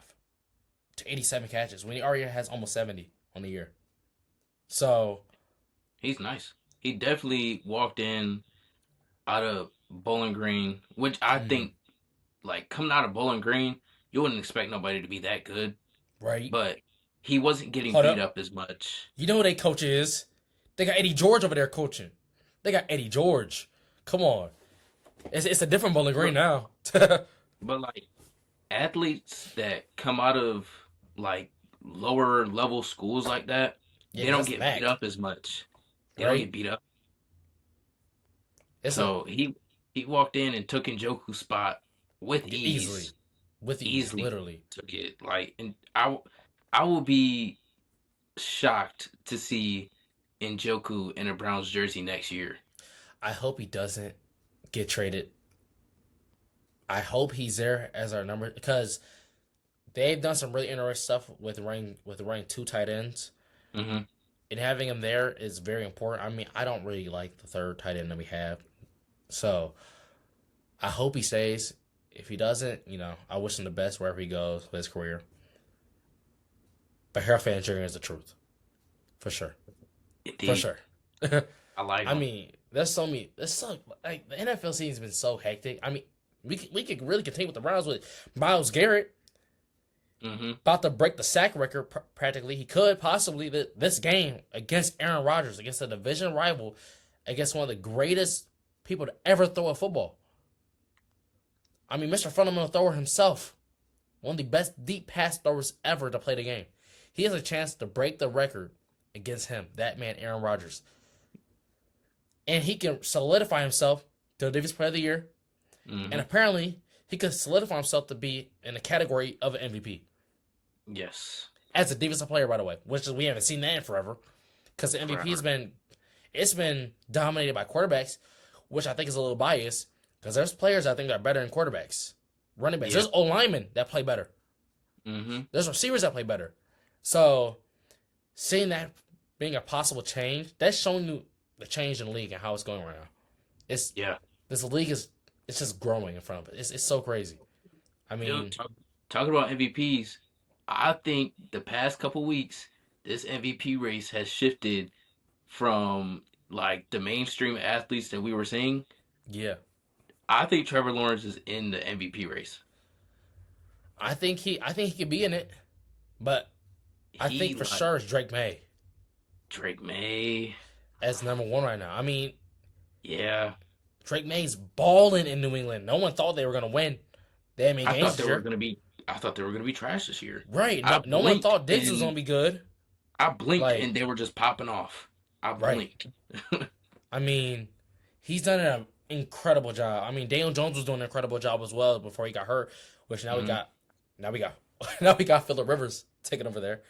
to 87 catches when he already has almost 70 on the year. So, He's nice. He definitely walked in out of Bowling Green, which I mm-hmm, think, like, coming out of Bowling Green, you wouldn't expect nobody to be that good, right? but he wasn't getting Hold beat up. up as much. You know who their coach is? They got Eddie George over there coaching. They got Eddie George. Come on. It's a different Bowling Green But, now. but like, athletes that come out of, like, lower level schools like that, Yeah, they because don't that's the get beat Mac, up as much. They don't right? get beat up. It's a So he walked in and took Njoku's spot with easily, ease. with ease, Easily literally. took it. Like, and I will be shocked to see Njoku in a Browns jersey next year. I hope he doesn't get traded I hope he's there as our number because they've done some really interesting stuff with running two tight ends, Hmm. and having him there is very important. I mean, I don't really like the third tight end that we have, so I hope he stays. If he doesn't, I wish him the best wherever he goes with his career. But Harold Van Jr. is the truth, for sure, for Indeed. sure. I like I him. mean, there's so like the NFL season's been so hectic. I mean, we could really continue with the Browns with Myles Garrett Hmm. about to break the sack record practically. He could possibly this game against Aaron Rodgers, against a division rival, against one of the greatest people to ever throw a football. I mean, Mr. Fundamental Thrower himself, one of the best deep pass throwers ever to play the game. He has a chance to break the record against him, that man, Aaron Rodgers. And he can solidify himself to the Defensive Player of the Year. And Hmm. apparently, he could solidify himself to be in the category of an MVP. Yes. As a defensive player, by the way, which we haven't seen that in forever. Because the MVP has Forever. been dominated by quarterbacks, which I think is a little biased. Because there's players I think are better than quarterbacks. Running backs. Yeah. There's O linemen that play better. Hmm. There's receivers that play better. So seeing that being a possible change, that's showing you the change in the league and how it's going right now. It's Yeah. this league is it's just growing in front of it. It's so crazy. I Dude, mean, talking about MVPs, I think the past couple weeks, this MVP race has shifted from like the mainstream athletes that we were seeing. yeah, I think Trevor Lawrence is in the MVP race. I think he could be in it, but I He think for like sure it's Drake May Drake May. as number one right now. I mean, Yeah. Drake May's balling in New England. No one thought they were gonna win that many I games thought this they were year. gonna be I thought they were gonna be trash this year. Right. I No one blinked thought Diggs was gonna and be good. I blinked Like, and they were just popping off. I right. blinked. I mean, he's done an incredible job. I mean, Daniel Jones was doing an incredible job as well before he got hurt. Which Mhm. now we got, now we got Phillip Rivers taking over there.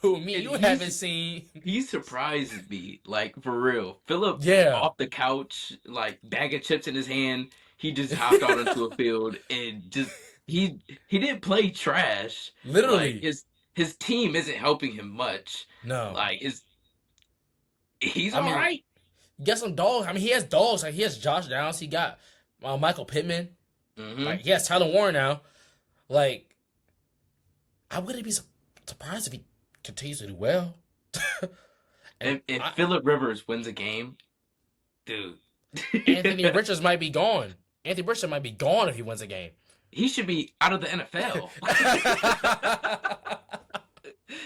Who me And you haven't seen? he surprised me, like for real. Philip Yeah, off the couch, like bag of chips in his hand, he just hopped out into a field and just he didn't play trash. Like literally. his team isn't helping him much. No, Like he's I all mean, right. he got some dogs. I mean, he has dogs. Like he has Josh Downs. He got Michael Pittman. Hmm. Like he has Tyler Warren now. Like I wouldn't be surprised if he continues to do well. and If Philip Rivers wins a game, dude, Anthony Richards might be gone. Anthony Richards might be gone if he wins a game. he should be out of the NFL.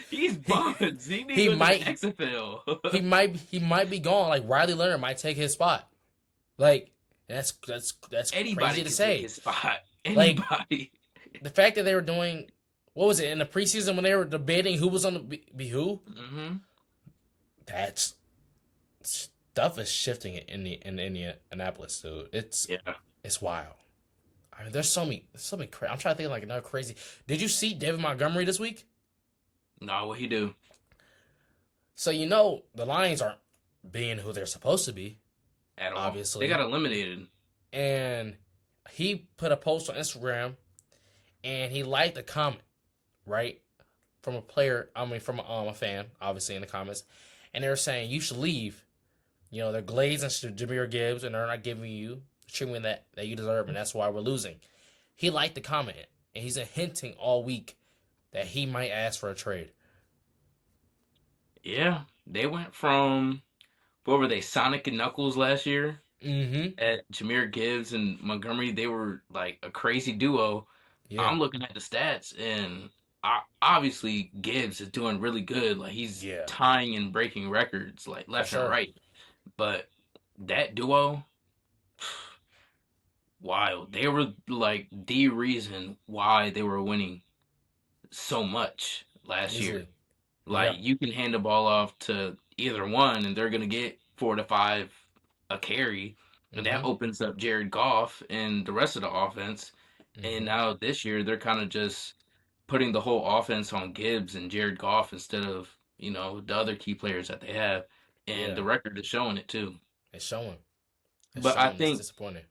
He's he, buns. He need to he go to the might XFL. he might be gone. Like Riley Leonard might take his spot. Like that's Anybody crazy to can take say. his spot. Like Anybody. the fact that they were doing what was it in the preseason when they were debating who was on the be who? Hmm. That's stuff is shifting in Indianapolis, dude. Yeah. It's wild. I mean, there's so many. I'm trying to think of like another crazy. Did you see David Montgomery this week? No, what he do? So the Lions aren't being who they're supposed to be, At all. They obviously. got eliminated. And he put a post on Instagram, and he liked a comment, right, from a player. I mean, from a fan, obviously in the comments, and they were saying you should leave. They're glazing Jameer Gibbs, and they're not giving you the treatment that you deserve, and that's why we're losing. He liked the comment, and he's been hinting all week that he might ask for a trade. Yeah. They went from what were they, Sonic and Knuckles last year? Mm-hmm. At Jameer Gibbs and Montgomery, they were like a crazy duo. Yeah. I'm looking at the stats, and obviously Gibbs is doing really good. Like he's Yeah. tying and breaking records like For left and sure. right. But that duo, wild. They were like the reason why they were winning so much last year. Easily. Like Yep. you can hand the ball off to either one, and they're gonna get 4 to 5 a carry, and that Mm-hmm. opens up Jared Goff and the rest of the offense. And Mm-hmm. now this year they're kind of just putting the whole offense on Gibbs and Jared Goff instead of the other key players that they have, and Yeah. the record is showing it too. It's showing. It's But I showing. It's think disappointing.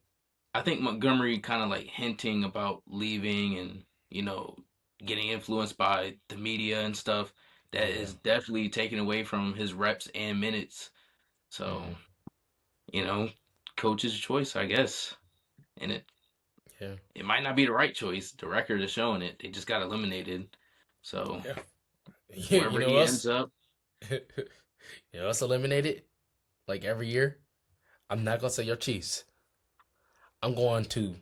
I think Montgomery kind of like hinting about leaving and, you know, getting influenced by the media and stuff. That Yeah. is definitely taken away from his reps and minutes. So, Hmm. you know, coach's choice, I guess. And Yeah. it might not be the right choice. The record is showing it. They just got eliminated. So Yeah. You wherever know he what ends else? up, You know what's eliminated? Like every year? I'm not gonna say your Chiefs. I'm going to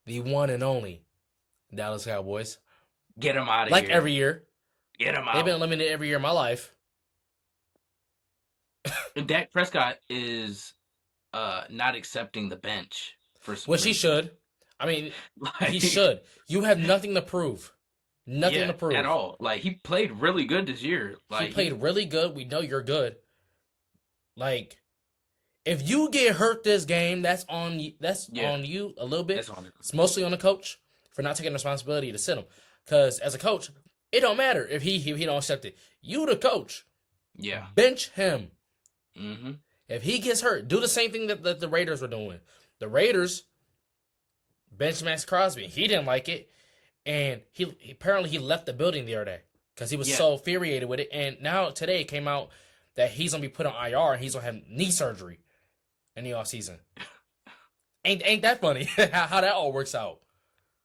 the one and only Dallas Cowboys. get him out of Like here. every year. Get him They've been out. eliminated every year of my life. And Dak Prescott is not accepting the bench for some Which he reason. should. I mean, he Like, should. You have nothing to prove. Nothing to yeah, at prove. all. Like he played really good this year. He Like played he, really good. We know you're good. Like, if you get hurt this game, that's on you. That's yeah, on you a little that's bit. on him. It's mostly on the coach for not taking responsibility to sit him. Because as a coach, it don't matter if he don't accept it. You the coach, Yeah. bench him. Mm-hmm. If he gets hurt, do the same thing that the Raiders were doing. The Raiders benched Max Crosby. He didn't like it, and he apparently he left the building the other day because he was Yeah. so infuriated with it. And now today it came out that he's gonna be put on IR and he's gonna have knee surgery in the offseason. Ain't that funny? How that all works out.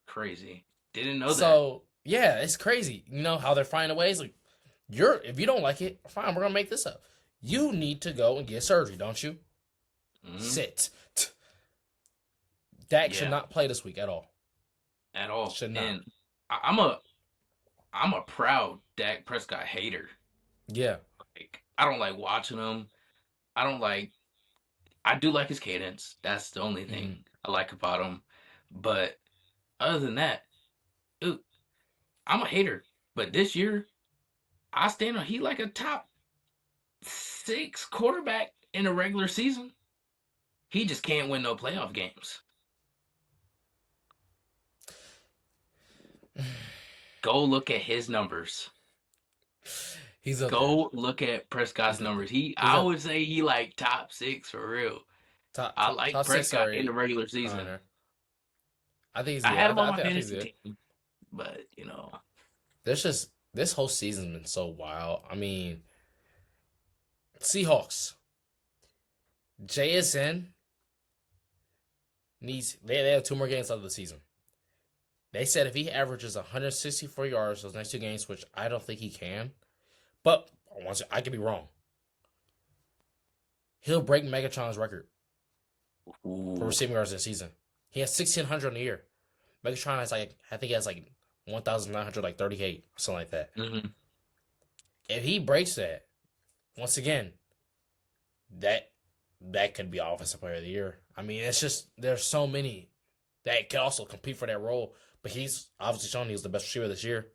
Crazy. Didn't know that. So yeah, it's crazy. You know how they're finding ways. Like if you don't like it, fine. We're gonna make this up. You need to go and get surgery, don't you? Mm-hmm. Sit. Dak should Yeah. not play this week at all. At all. Should not. And I'm a proud Dak Prescott hater. Yeah. Like I don't like watching him. I don't like. I do like his cadence. That's the only Mm-hmm. thing I like about him. But other than that, dude, I'm a hater. But this year, I stand on he like a top 6 quarterback in a regular season. He just can't win no playoff games. Go look at his numbers. He's up there. Go look at Prescott's He's up numbers. there. I He's up would say he like top 6 for real. top I top, like top six or Prescott in the eight. regular season. Honor. I think he's I good. had him on I my think he's fantasy good. team, but you know, There's just this whole season's been so wild. I mean, Seahawks. JSN they have 2 more games left of the season. They said if he averages 164 yards those next 2 games, which I don't think he can, but I could be wrong. He'll break Megatron's record for receiving yards this season. He has 1,600 in a year. Megatron has I think he has 1,938 or something like that. mm-hmm. If he breaks that, once again, that could be Offensive Player of the Year. I mean, it's just there's so many that can also compete for that role. But he's obviously shown he was the best receiver this year.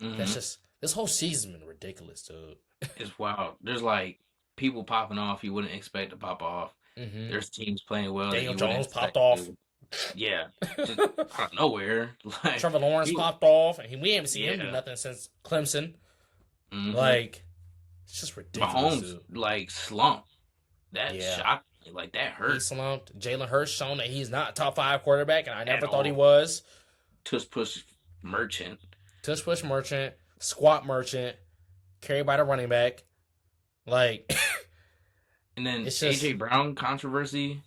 Mm-hmm. That's just this whole season's been ridiculous, dude. It's wild. There's like people popping off you wouldn't expect to pop off. Mm-hmm. There's teams playing well. Daniel that you Jones wouldn't popped expect off. to. Yeah, just out of nowhere. Like Trevor Lawrence he, popped off, and we haven't seen him do yeah. nothing since Clemson. Mm-hmm. Like, it's just ridiculous, Mahomes dude. like slumped. That Yeah. shocked me. Like that He hurt. slumped. Jalen Hurts shown that he's not a top 5 quarterback, and I never At thought he all. was. Tush push merchant. Tush push merchant, squat merchant, carried by the running back. Like, And then it's just AJ Brown controversy.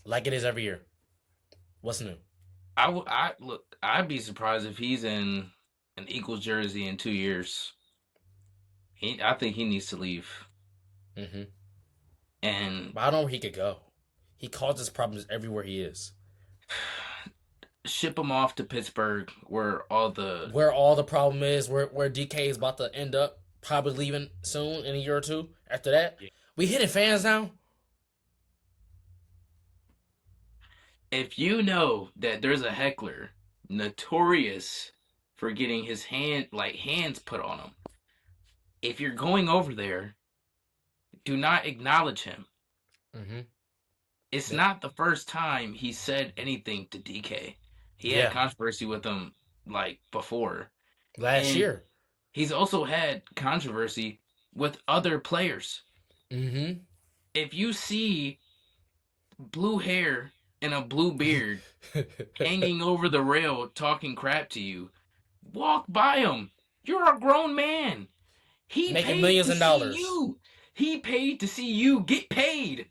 like it is every year. What's new? I'd be surprised if he's in an Eagles jersey in 2 years. I think he needs to leave. Mm-hmm. And But I don't know where he could go. He causes problems everywhere he is. ship him off to Pittsburgh, where all the Where all the problem is, where DK is about to end up, probably leaving soon in a year or two. After that, yeah. we hitting fans now. If you know that there's a heckler notorious for getting his hands put on him, if you're going over there, do not acknowledge him. Mm-hmm. It's not the first time he said anything to DK. He had controversy with him like before. Last year. He's also had controversy with other players. Mm-hmm. If you see blue hair and a blue beard hanging over the rail talking crap to you, walk by him. You're a grown man. He Making paid millions to of see dollars. you. He paid to see you get paid.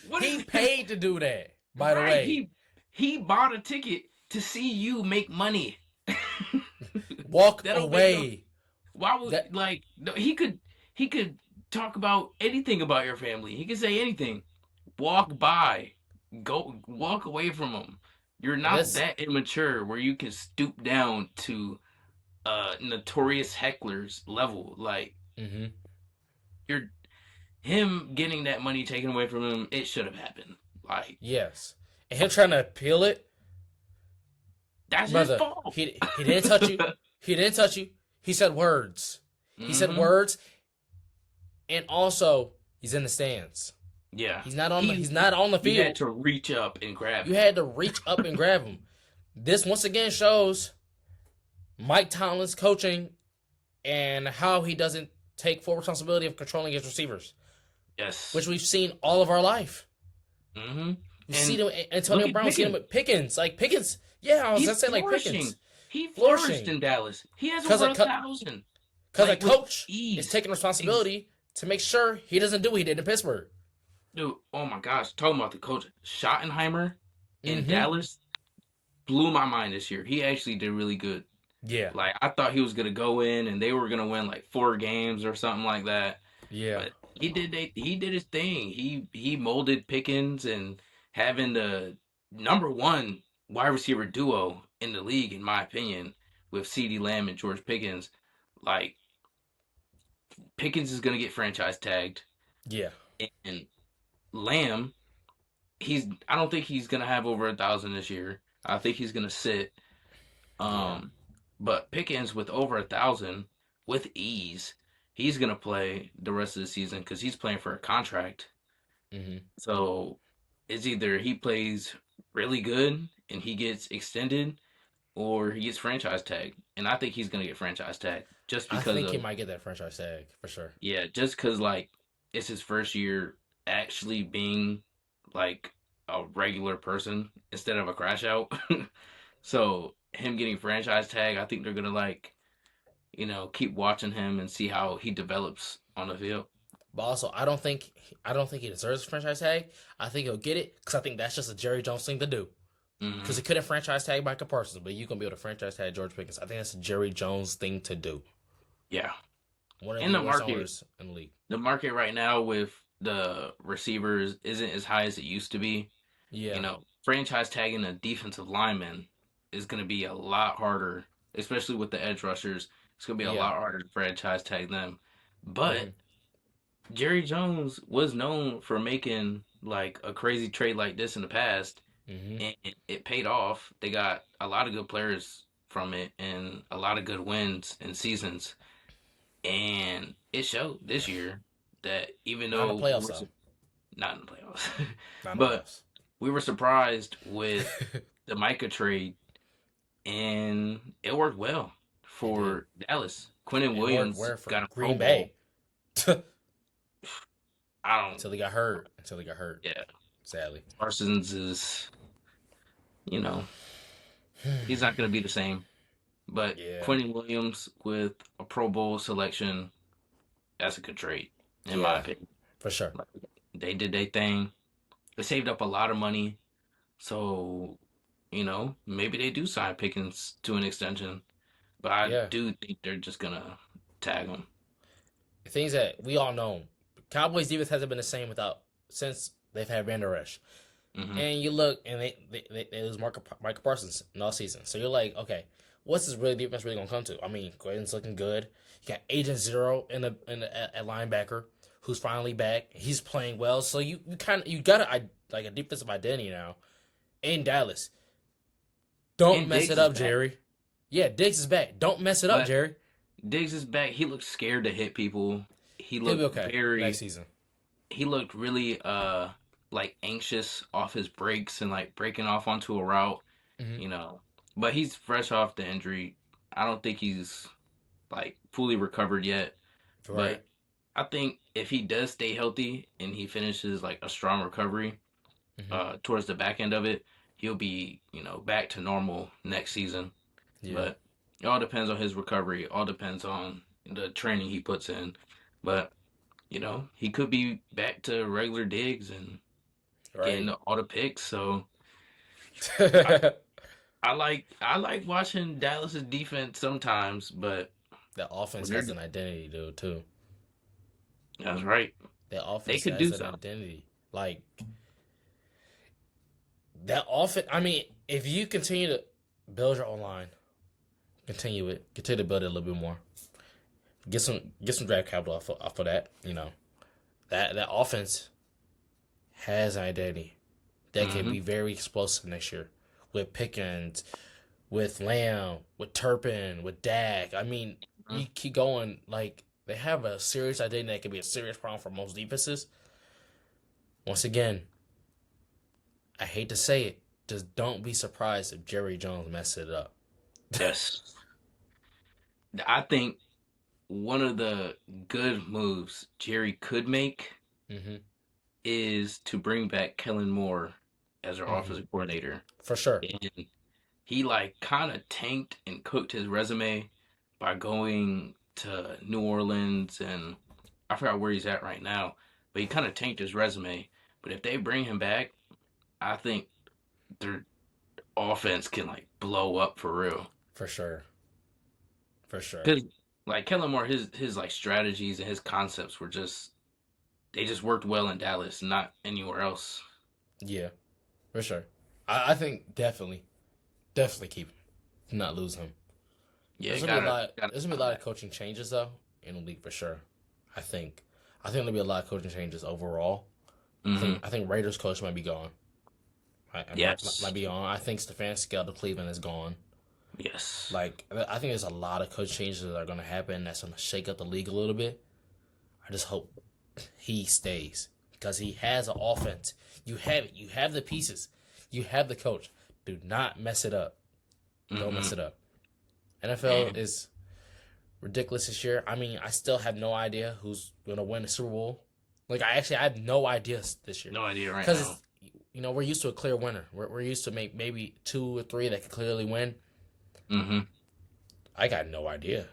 What He is paid to do that, by the right? way. He bought a ticket to see you make money. Walk That don't make no. away. Why would That like no, he could talk about anything about your family. He could say anything. Walk by. Go walk away from him. You're not this that immature where you can stoop down to notorious hecklers level. Like hmm you're him getting that money taken away from him, it should have happened. Like yes. And him trying to appeal it, that's his brother, fault. he didn't touch you. He didn't touch you. He said words. He said Hmm. words, and also he's in the stands. Yeah. He's not on the You had field. to reach up and grab You him. had to reach up and grab him. This once again shows Mike Tomlin's coaching and how he doesn't take full responsibility of controlling his receivers, Yes. which we've seen all of our life. Hmm. We see And them look Antonio at Brown, see them Pickens. with Pickens. Like Pickens, yeah, I was He's gonna say like flourishing. Pickens. He flourished Flourishing. in Dallas. He has Because over a, a co- thousand. cause a Like with coach is ease. taking Ex- responsibility to make sure he doesn't do what he did in Pittsburgh. Dude, oh my gosh. Talking about the coach. Schottenheimer in Mm-hmm. Dallas blew my mind this year. He actually did really good. Yeah. Like I thought he was gonna go in and they were gonna win like 4 games or something like that. Yeah. But he did his thing. He molded Pickens and having the number one wide receiver duo in the league, in my opinion, with CeeDee Lamb and George Pickens. Like Pickens is gonna get franchise tagged, Yeah. and Lamb, I don't think he's gonna have over 1,000 this year. I think he's gonna sit. Yeah. Um, but Pickens with over 1,000 with ease, he's gonna play the rest of the season because he's playing for a contract. Mm-hmm. So it's either he plays really good and he gets extended, or he gets franchise tag. And I think he's gonna get franchise tag just I because think he of might get that franchise tag for sure. yeah, just because like it's his first year actually being like a regular person instead of a crash out. So him getting franchise tag, I think they're gonna like keep watching him and see how he develops on the field. But also, I don't think he deserves a franchise tag. I think he'll get it because I think that's just a Jerry Jones thing to do. Because Hmm. he couldn't franchise tag Micah Parsons, but you can be able to franchise tag George Pickens. I think that's a Jerry Jones thing to do. Yeah, One of in the the worst market, owners in the league. the market right now with the receivers isn't as high as it used to be. Yeah, Franchise tagging a defensive lineman is going to be a lot harder, especially with the edge rushers. It's going to be a yeah, lot harder to franchise tag them. hmm But Jerry Jones was known for making like a crazy trade like this in the past, hmm and it paid off. They got a lot of good players from it and a lot of good wins and seasons. And it showed this year that even not in the though playoffs though. not in the playoffs, Not in the but playoffs. we were surprised with the Micah trade, and it worked well It did. for Dallas. Quinnen It worked Williams where for got a Pro Green Bowl. Bay I don't. until he got hurt. Until he got hurt. Yeah, Sadly. Parsons is, you know, he's not going to be the same. But Yeah. Quinnen Williams with a Pro Bowl selection, that's a good trade, in my Yeah. opinion. For sure. Like, they did their thing. They saved up a lot of money, so maybe they do sign Pickens to an extension. But I Yeah. do think they're just gonna tag him. Things that we all know. Cowboys defense hasn't been the same since they've had Van Der Esch. Hmm. And you look and they lose Micah Parsons in all season. So you're like, okay, what's this really defense really gonna come to? I mean, Graydon's looking good. You got Agent Zero at linebacker who's finally back. He's playing well. So you got like a defensive identity now in Dallas. Don't And mess Diggs it is up, back. Jerry. Yeah, Diggs is back. Don't mess it up, But Jerry. Diggs is back. He looked scared to hit people. He He'll be looked okay next season. he looked really like anxious off his breaks and like breaking off onto a route, Mm-hmm. you know. But he's fresh off the injury. I don't think he's like fully recovered yet. Right. But I think if he does stay healthy and he finishes like a strong recovery, Hmm. towards the back end of it, he'll be back to normal next season. Yeah. But it all depends on his recovery. It all depends on the training he puts in. But he could be back to regular digs and getting Right. all the picks. So I, The I like watching Dallas's defense sometimes, but offense when they're has an identity, dude. Too. that's right, The they offense could has do an so. identity. Like that offense. I mean, if you continue to build your own line, continue to build it a little bit more. Get some draft capital off of that. That offense has an identity that can Hmm. be very explosive next year with Pickens, with Lamb, with Turpin, with Dak. I mean, you keep going. Like they have a serious identity that can be a serious problem for most defenses. Once again, I hate to say it, just don't be surprised if Jerry Jones messes it up. Yes, I think one of the good moves Jerry could make Hmm. is to bring back Kellen Moore as our Hmm. offensive coordinator. For sure. And he like kind of tanked and cooked his resume by going to New Orleans and I forgot where he's at right now, but he kind of tanked his resume. But if they bring him back, I think their offense can like blow up for real. For sure. For sure. Cause like Kellen Moore, his like strategies and his concepts were just they just worked well in Dallas, not anywhere else. Yeah. For sure. I think definitely keep him. Not lose him. Yeah, There's gonna be a gotta lot. gotta There's gonna be a find lot of that. coaching changes though in the league for sure. I think. I think there'll be a lot of coaching changes overall. Hmm. I think Raiders coach might be gone. I might Yes, be on. I think Stefanski out of Cleveland is gone. yes. Like I think there's a lot of coach changes that are gonna happen. That's gonna shake up the league a little bit. I just hope he stays because he has an offense. You have it. You have the pieces. You have the coach. Do not mess it up. Don't Hmm. mess it up. NFL And is ridiculous this year. I mean, I still have no idea who's gonna win the Super Bowl. Like, I have no ideas this year no idea right because now. it's we're used to a clear winner. We're used to maybe two or three that can clearly win. Hmm. I got no idea.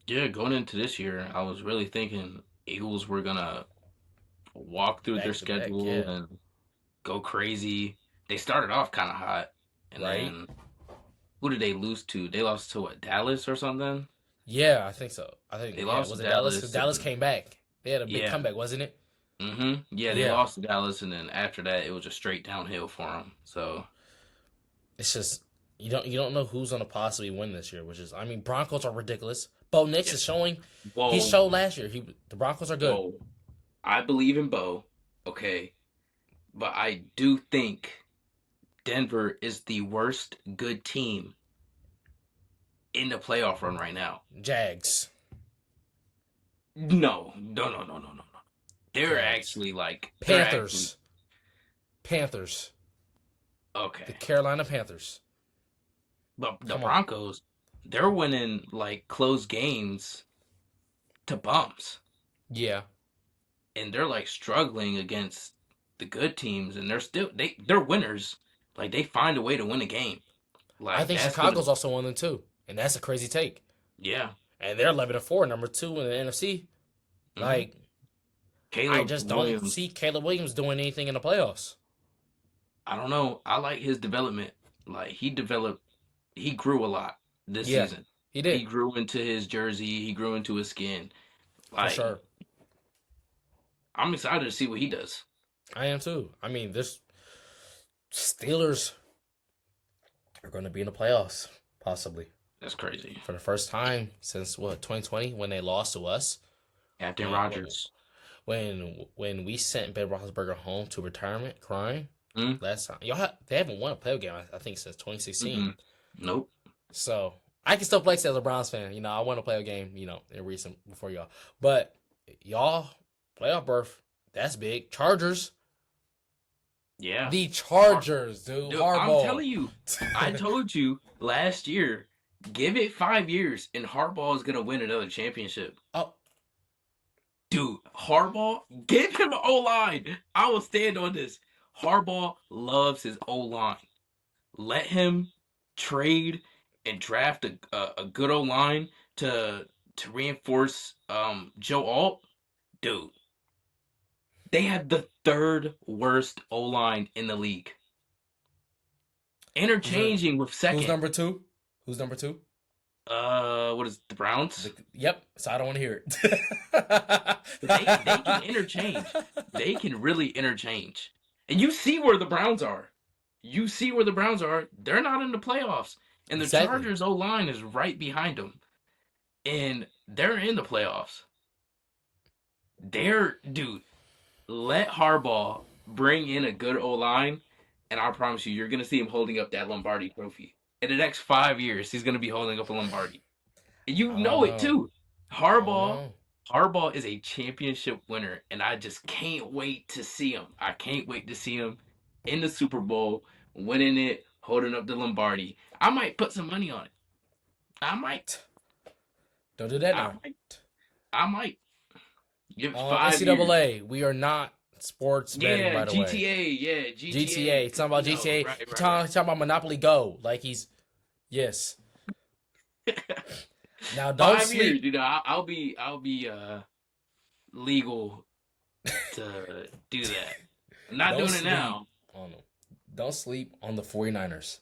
Yeah, going into this year, I was really thinking Eagles were gonna walk through their Back to back, schedule yeah, and go crazy. They started off kind of hot, and right, then who did they lose to? They lost to what, Dallas or something? yeah. I think so. I They think yeah. lost to Was it Dallas? Because Dallas, Dallas and came back. They had a big yeah, comeback, wasn't it? yeah, they Yeah. lost to Dallas, and then after that, it was just straight downhill for them. So It's just you don't know who's gonna possibly win this year, which is I mean Broncos are ridiculous. Bo Nix yeah, is showing. He whoa, showed last year. The Broncos are good. whoa. I believe in Bo, okay, but I do think Denver is the worst good team in the playoff run right now. Jags. No, no, no, no, no, no, no. Jags. They're actually Panthers. Panthers. The okay. Carolina Panthers. But the Come on. Broncos, they're winning like close games to bumps, Yeah. and they're like struggling against the good teams, and they're winners. Like they find a way to win a game. I Like think that's gonna Chicago's also one of them too. And that's a crazy take. yeah. And they're 11-4, number two in the NFC. Hmm. Like, I Caleb just don't see Williams, Caleb Williams doing anything in the playoffs. I don't know. I like his development. Like he grew a lot this Yeah, season. he He did. grew into his jersey. He grew into his skin. For Like sure. I'm excited to see what he does. I am too. I mean, this Steelers are going to be in the playoffs, possibly. That's crazy. For the first time since, what, 2020, when they lost to us? Captain When, Rogers. when we sent Ben Roethlisberger home to retirement crying Mm, last time. They haven't won a playoff game, I think, since 2016. mm-mm. Nope. So I can still play as a Browns fan. I won a playoff game, in recent before y'all. But y'all playoff berth, that's big. Chargers, Yeah. the Har- Chargers, dude. Dude, I'm Harbaugh. telling you, I told you last year, give it 5 years and Harbaugh is gonna win another championship. Oh, Dude, Harbaugh, give him an O line. I will stand on this. Harbaugh loves his O-line. Let him trade and draft a good O-line to reinforce Joe Alt. Dude, they have the third worst O-line in the league. Who's the, Interchanging with who's second. number two? Who's number two? What is it, the Browns? Yep. So I don't want to hear They can interchange. They can really interchange. And you see where the Browns are. You see where the Browns are. They're not in the playoffs. And the Exactly. Chargers O-line is right behind them. And they're in the playoffs. Dude, let Harbaugh bring in a good O-line, and I promise you're gonna see him holding up that Lombardi trophy. In the next 5 years, he's gonna be holding up a Lombardi. And you I don't know it know. too. I don't Harbaugh know. Harbaugh is a championship winner, and I just can't wait to see him. I can't wait to see him in the Super Bowl, winning it, holding up the Lombardi. I might put some money on it. I might. Don't do that I now. might. I might. Give it 5 years. NCAA, we are not sports betting, Yeah, by the way. GTA. Yeah, GTA. GTA. It's talking about No, GTA. right, He's right, talking about Monopoly Go. Like he's yes. right. Now don't 5 years, sleep. I'll be legal to do that. I'm not Don't doing it sleep now. on them. Don't sleep on the 49ers.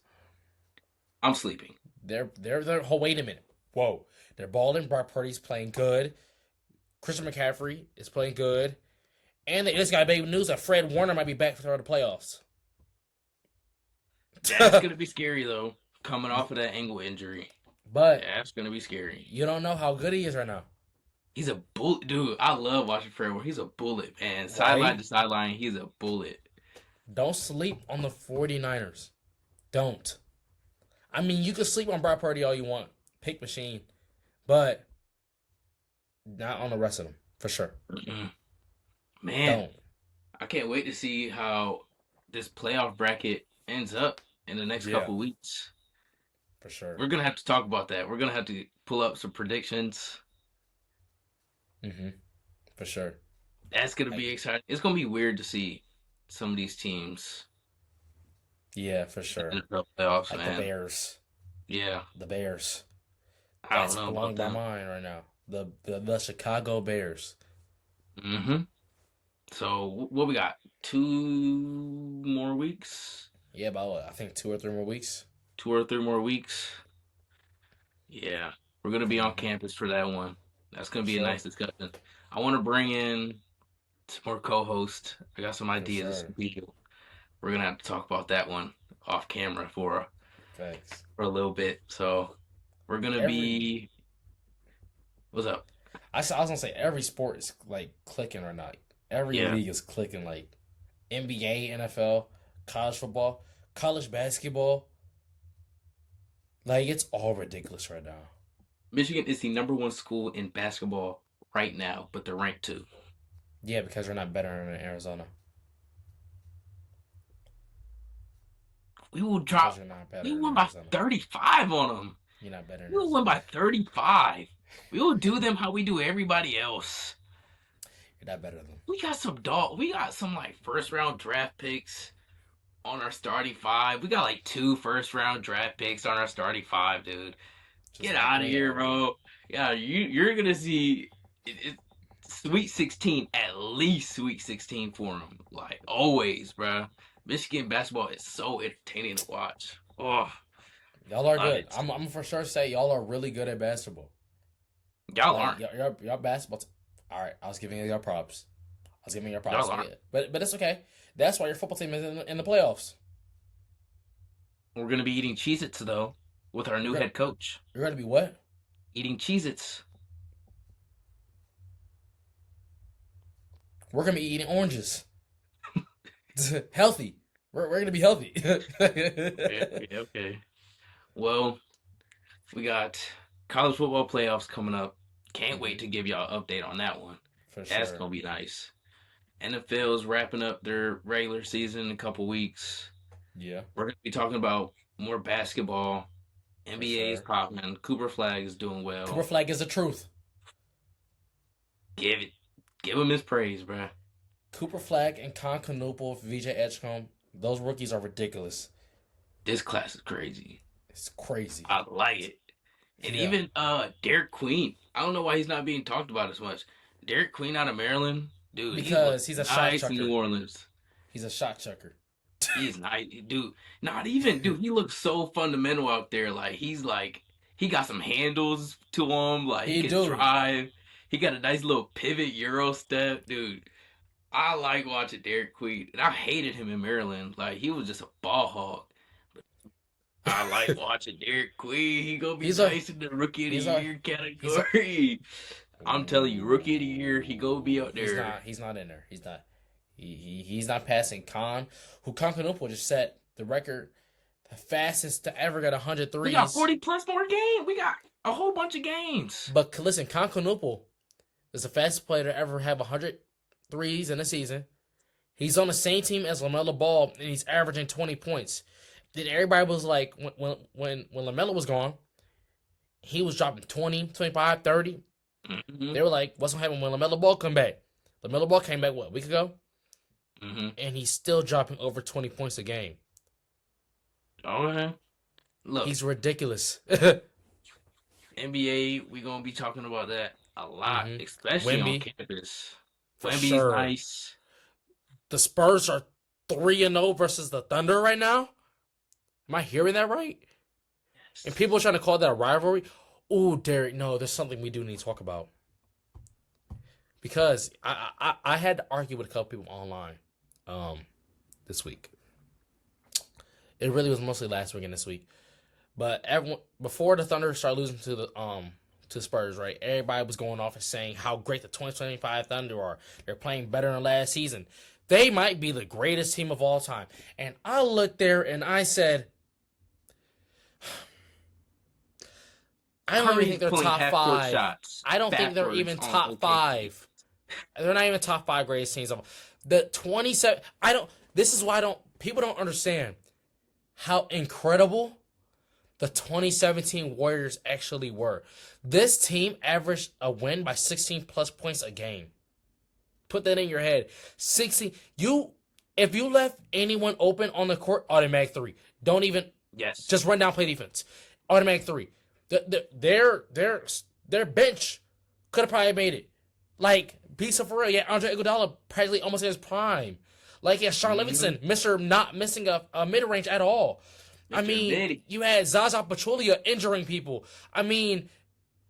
I'm sleeping. They're oh, wait a minute. Whoa. They're balling. Brock Purdy's playing good. Christian McCaffrey is playing good. And they just got big news that Fred Warner might be back for the playoffs. That's gonna be scary though. Coming off of that ankle injury, But that's gonna be scary. you don't know how good he is right now. He's a bullet, dude. I love watching Fred Warner. He's a bullet, man. Sideline Right? to sideline, he's a bullet. Don't sleep on the 49ers. Don't. I mean, you can sleep on Brock Purdy all you want. Pick machine. But not on the rest of them, for sure. Mm-mm. Man, Don't. I can't wait to see how this playoff bracket ends up in the next Yeah, couple weeks. for sure. We're gonna have to talk about that. We're gonna have to pull up some predictions. Mm-hmm. For sure. That's gonna Like, be exciting. It's gonna be weird to see some of these teams yeah, for in sure. the playoffs, Like the man. Bears. Yeah, The Bears. I don't That's know blowing about my them. mind right now. The Chicago Bears. Mm-hmm. So what we got? 2 more weeks? Yeah, about what, I think 2 or 3 more weeks. 2 or 3 more weeks? Yeah, we're gonna be on Mm-hmm. campus for that one. That's For gonna be a sure. nice discussion. I want to bring in some more co-hosts. I got some For ideas of sure. some people. We're gonna have to talk about that one off camera Thanks. for a little bit. So we're gonna Every be. What's up? I was gonna say every sport is like clicking right now. Every Yeah, league is clicking. Like NBA, NFL, college football, college basketball. Like it's all ridiculous right now. Michigan is the number one school in basketball right now, but they're ranked two. Yeah, because we're not better than Arizona. We will Because drop. you're not We better than won by Arizona. 35 on them. You're not better than We will win Arizona. by 35. We will do them how we do everybody else. You're not better than them. We got some like first round draft picks on our starting five. We got like 2 first round draft picks on our starting five, dude. Just Get like out of we here, are. bro. Yeah, you're gonna see Sweet 16, at least Sweet 16 for them. Like always, bro. Michigan basketball is so entertaining to watch. Oh, Y'all are love good. it. I'm for sure say y'all are really good at basketball. Y'all Like aren't. y'all basketball. All right, I was giving you your props. I was giving you your props. Y'all aren't. Yeah. But it's okay. That's why your football team is in the playoffs. We're gonna be eating Cheez-Its though with our new You're gonna, head coach. you're gonna be what? Eating Cheez-Its. We're gonna be eating oranges. Healthy. We're gonna be healthy. Okay, okay, okay. Well, we got college football playoffs coming up. Can't hmm wait to give y'all an update on that one. For That's sure. gonna be nice. NFL's wrapping up their regular season in a couple weeks. Yeah, We're gonna be talking about more basketball. for NBA is sure. popping. Cooper Flag is doing Cooper well. Flag is the truth. Give it, give him his praise, bruh. Cooper Flag and Con Canoople, VJ Edgecombe, those rookies are ridiculous. This class is crazy. It's crazy. I like it. And Yeah. even Derek Queen. I don't know why he's not being talked about as much. Derek Queen out of Maryland, dude, he Because looks he's a shot nice in chucker. New Orleans. He's a shot chucker. He's nice, dude. Not even, dude. He looks so fundamental out there. He got some handles to him. Like he He can do. drive. He got a nice little pivot Euro step, dude. I like watching Derek Queen, and I hated him in Maryland. Like he was just a ball hog. I like watching Derek Queen. He gonna be He's a nice in the rookie of he's the a year he's a category. I'm telling you, rookie of the year, he gonna be out he's there. not in there. He's not. He's not passing Con Canoople just set the record, the fastest to ever get 100 We got threes. 40 plus more games. We got a whole bunch of games. But listen, Con Canoople is the fastest player to ever have 100 threes in a season. He's on the same team as LaMelo Ball, and he's averaging 20 points. Then everybody was like, when LaMelo was gone, he was dropping 20, 25, 30. Mm-hmm. They were like, what's going to happen when LaMelo Ball come back? LaMelo Ball came back, what, a week ago? Mm-hmm. And he's still dropping over 20 points a game. Okay. Look, He's ridiculous. NBA, we gonna be talking about that a lot, especially on Wemby, campus. for Wemby's sure. nice. The Spurs are 3-0 versus the Thunder right now. Am I hearing that right? And people are trying to call that a rivalry. Oh, Derek, no, there's something we do need to talk about. Because I had to argue with a couple people online this week. It really was mostly last week and this week. But everyone, before the Thunder started losing to the Spurs, right? Everybody was going off and saying how great the 2025 Thunder are. They're playing better than last season. They might be the greatest team of all time. And I looked there and I said, I don't even think they're top five. I don't think they're even top five. They're not even top five greatest teams of the 27. This is why people don't understand how incredible the 2017 Warriors actually were. This team averaged a win by 16 plus points a game. Put that in your head. 16. If you left anyone open on the court, automatic three. Don't even. Yes. Just run down, play defense. Automatic three. Their bench could have probably made it. Like, piece of for real. Yeah, Andre Iguodala practically almost at his prime. Like, yeah, Sean Livingston, Mr. Not missing a mid range at all. Mr. I mean, Biddy. you had Zaza Pachulia injuring people. I mean,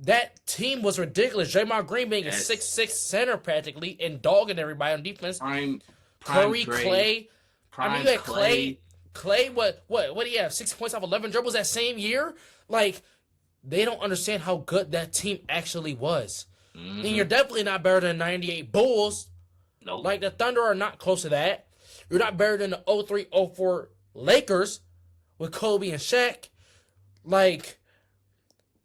that team was ridiculous. Draymond Green being a 6'6" center practically and dogging everybody on defense. Curry, Clay. I mean, you had Clay. Clay, what do you have? 6 points off 11 dribbles that same year? Like, they don't understand how good that team actually was. And you're definitely not better than 98 Bulls. Nope. Like, the Thunder are not close to that. You're not better than the 03-04 Lakers with Kobe and Shaq. Like,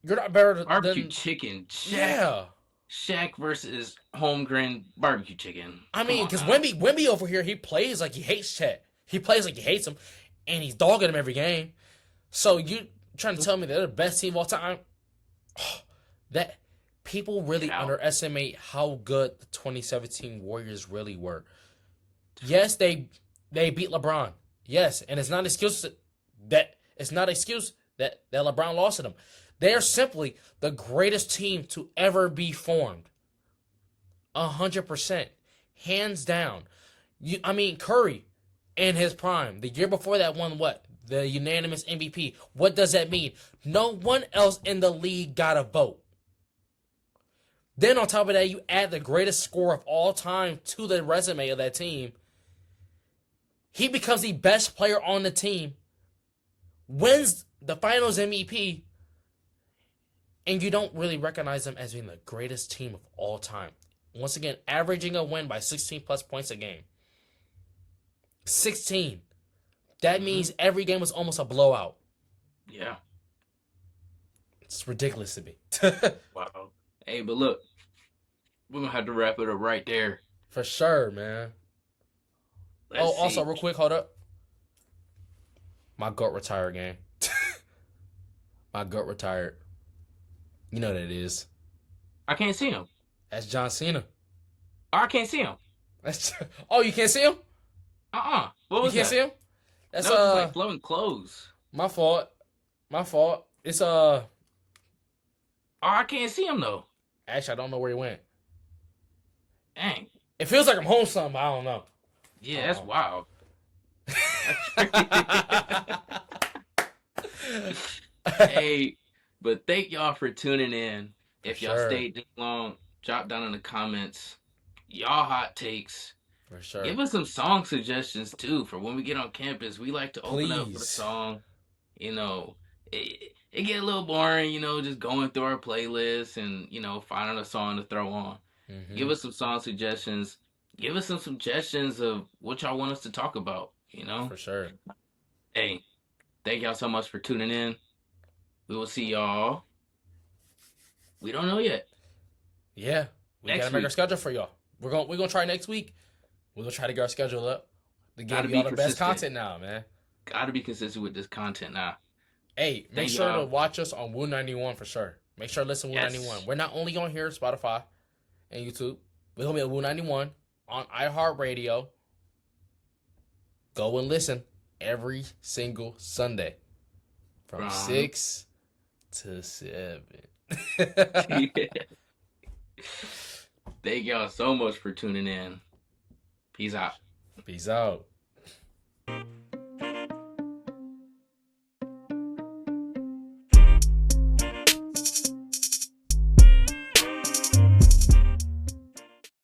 you're not better than... Barbecue chicken. Yeah. Shaq versus homegrown barbecue chicken. I mean, because Wemby over here, he plays like he hates Shaq. He plays like he hates him, and he's dogging him every game. So you trying to tell me they're the best team of all time? That people really underestimate how good the 2017 Warriors really were. Yes, they beat LeBron. Yes, and it's not an excuse that LeBron lost to them. They are simply the greatest team to ever be formed. 100%. Hands down. Curry in his prime. The year before that won what? The unanimous MVP. What does that mean? No one else in the league got a vote. Then on top of that, you add the greatest scorer of all time to the resume of that team. He becomes the best player on the team. Wins the finals MVP. And you don't really recognize them as being the greatest team of all time. Once again, averaging a win by 16 plus points a game. 16. That means every game was almost a blowout. Yeah. It's ridiculous to me. Wow. Hey, but look, we're going to have to wrap it up right there. For sure, man. Also, real quick, hold up. My GOAT retired, gang. My GOAT retired. You know what it is. I can't see him. That's John Cena. I can't see him. Oh, you can't see him? What You was can't see that? him? That's That was just like flowing clothes. my fault. My fault. It's Oh, I can't see him though. actually I don't know where he went. Dang. It feels like I'm home some, but I don't know. Yeah, that's Uh wild. Hey, but thank y'all for tuning in. For If y'all sure. stayed this long, drop down in the comments y'all hot takes. For sure. Give us some song suggestions too for when we get on campus. We like to open up with a Please. song. You know, it get a little boring, just going through our playlist and, finding a song to throw on. Mm-hmm. Give us some song suggestions. Give us some suggestions of what y'all want us to talk about. For sure. Hey, thank y'all so much for tuning in. We will see y'all. We don't know yet. Yeah. We gotta Next make our week. schedule for y'all. We're gonna try next week. We're gonna try to get our schedule up to Gotta give be y'all the best consistent. content now, man. Gotta be consistent with this content now. Hey, make Thank sure to y'all. watch us on Woo 91 for sure. Make sure to listen to Woo 91. Yes. We're not only on here, Spotify and YouTube. We're gonna be at Woo 91 on iHeartRadio. Go and listen every single Sunday from From 6 to 7. Thank y'all so much for tuning in. Peace out. Peace out.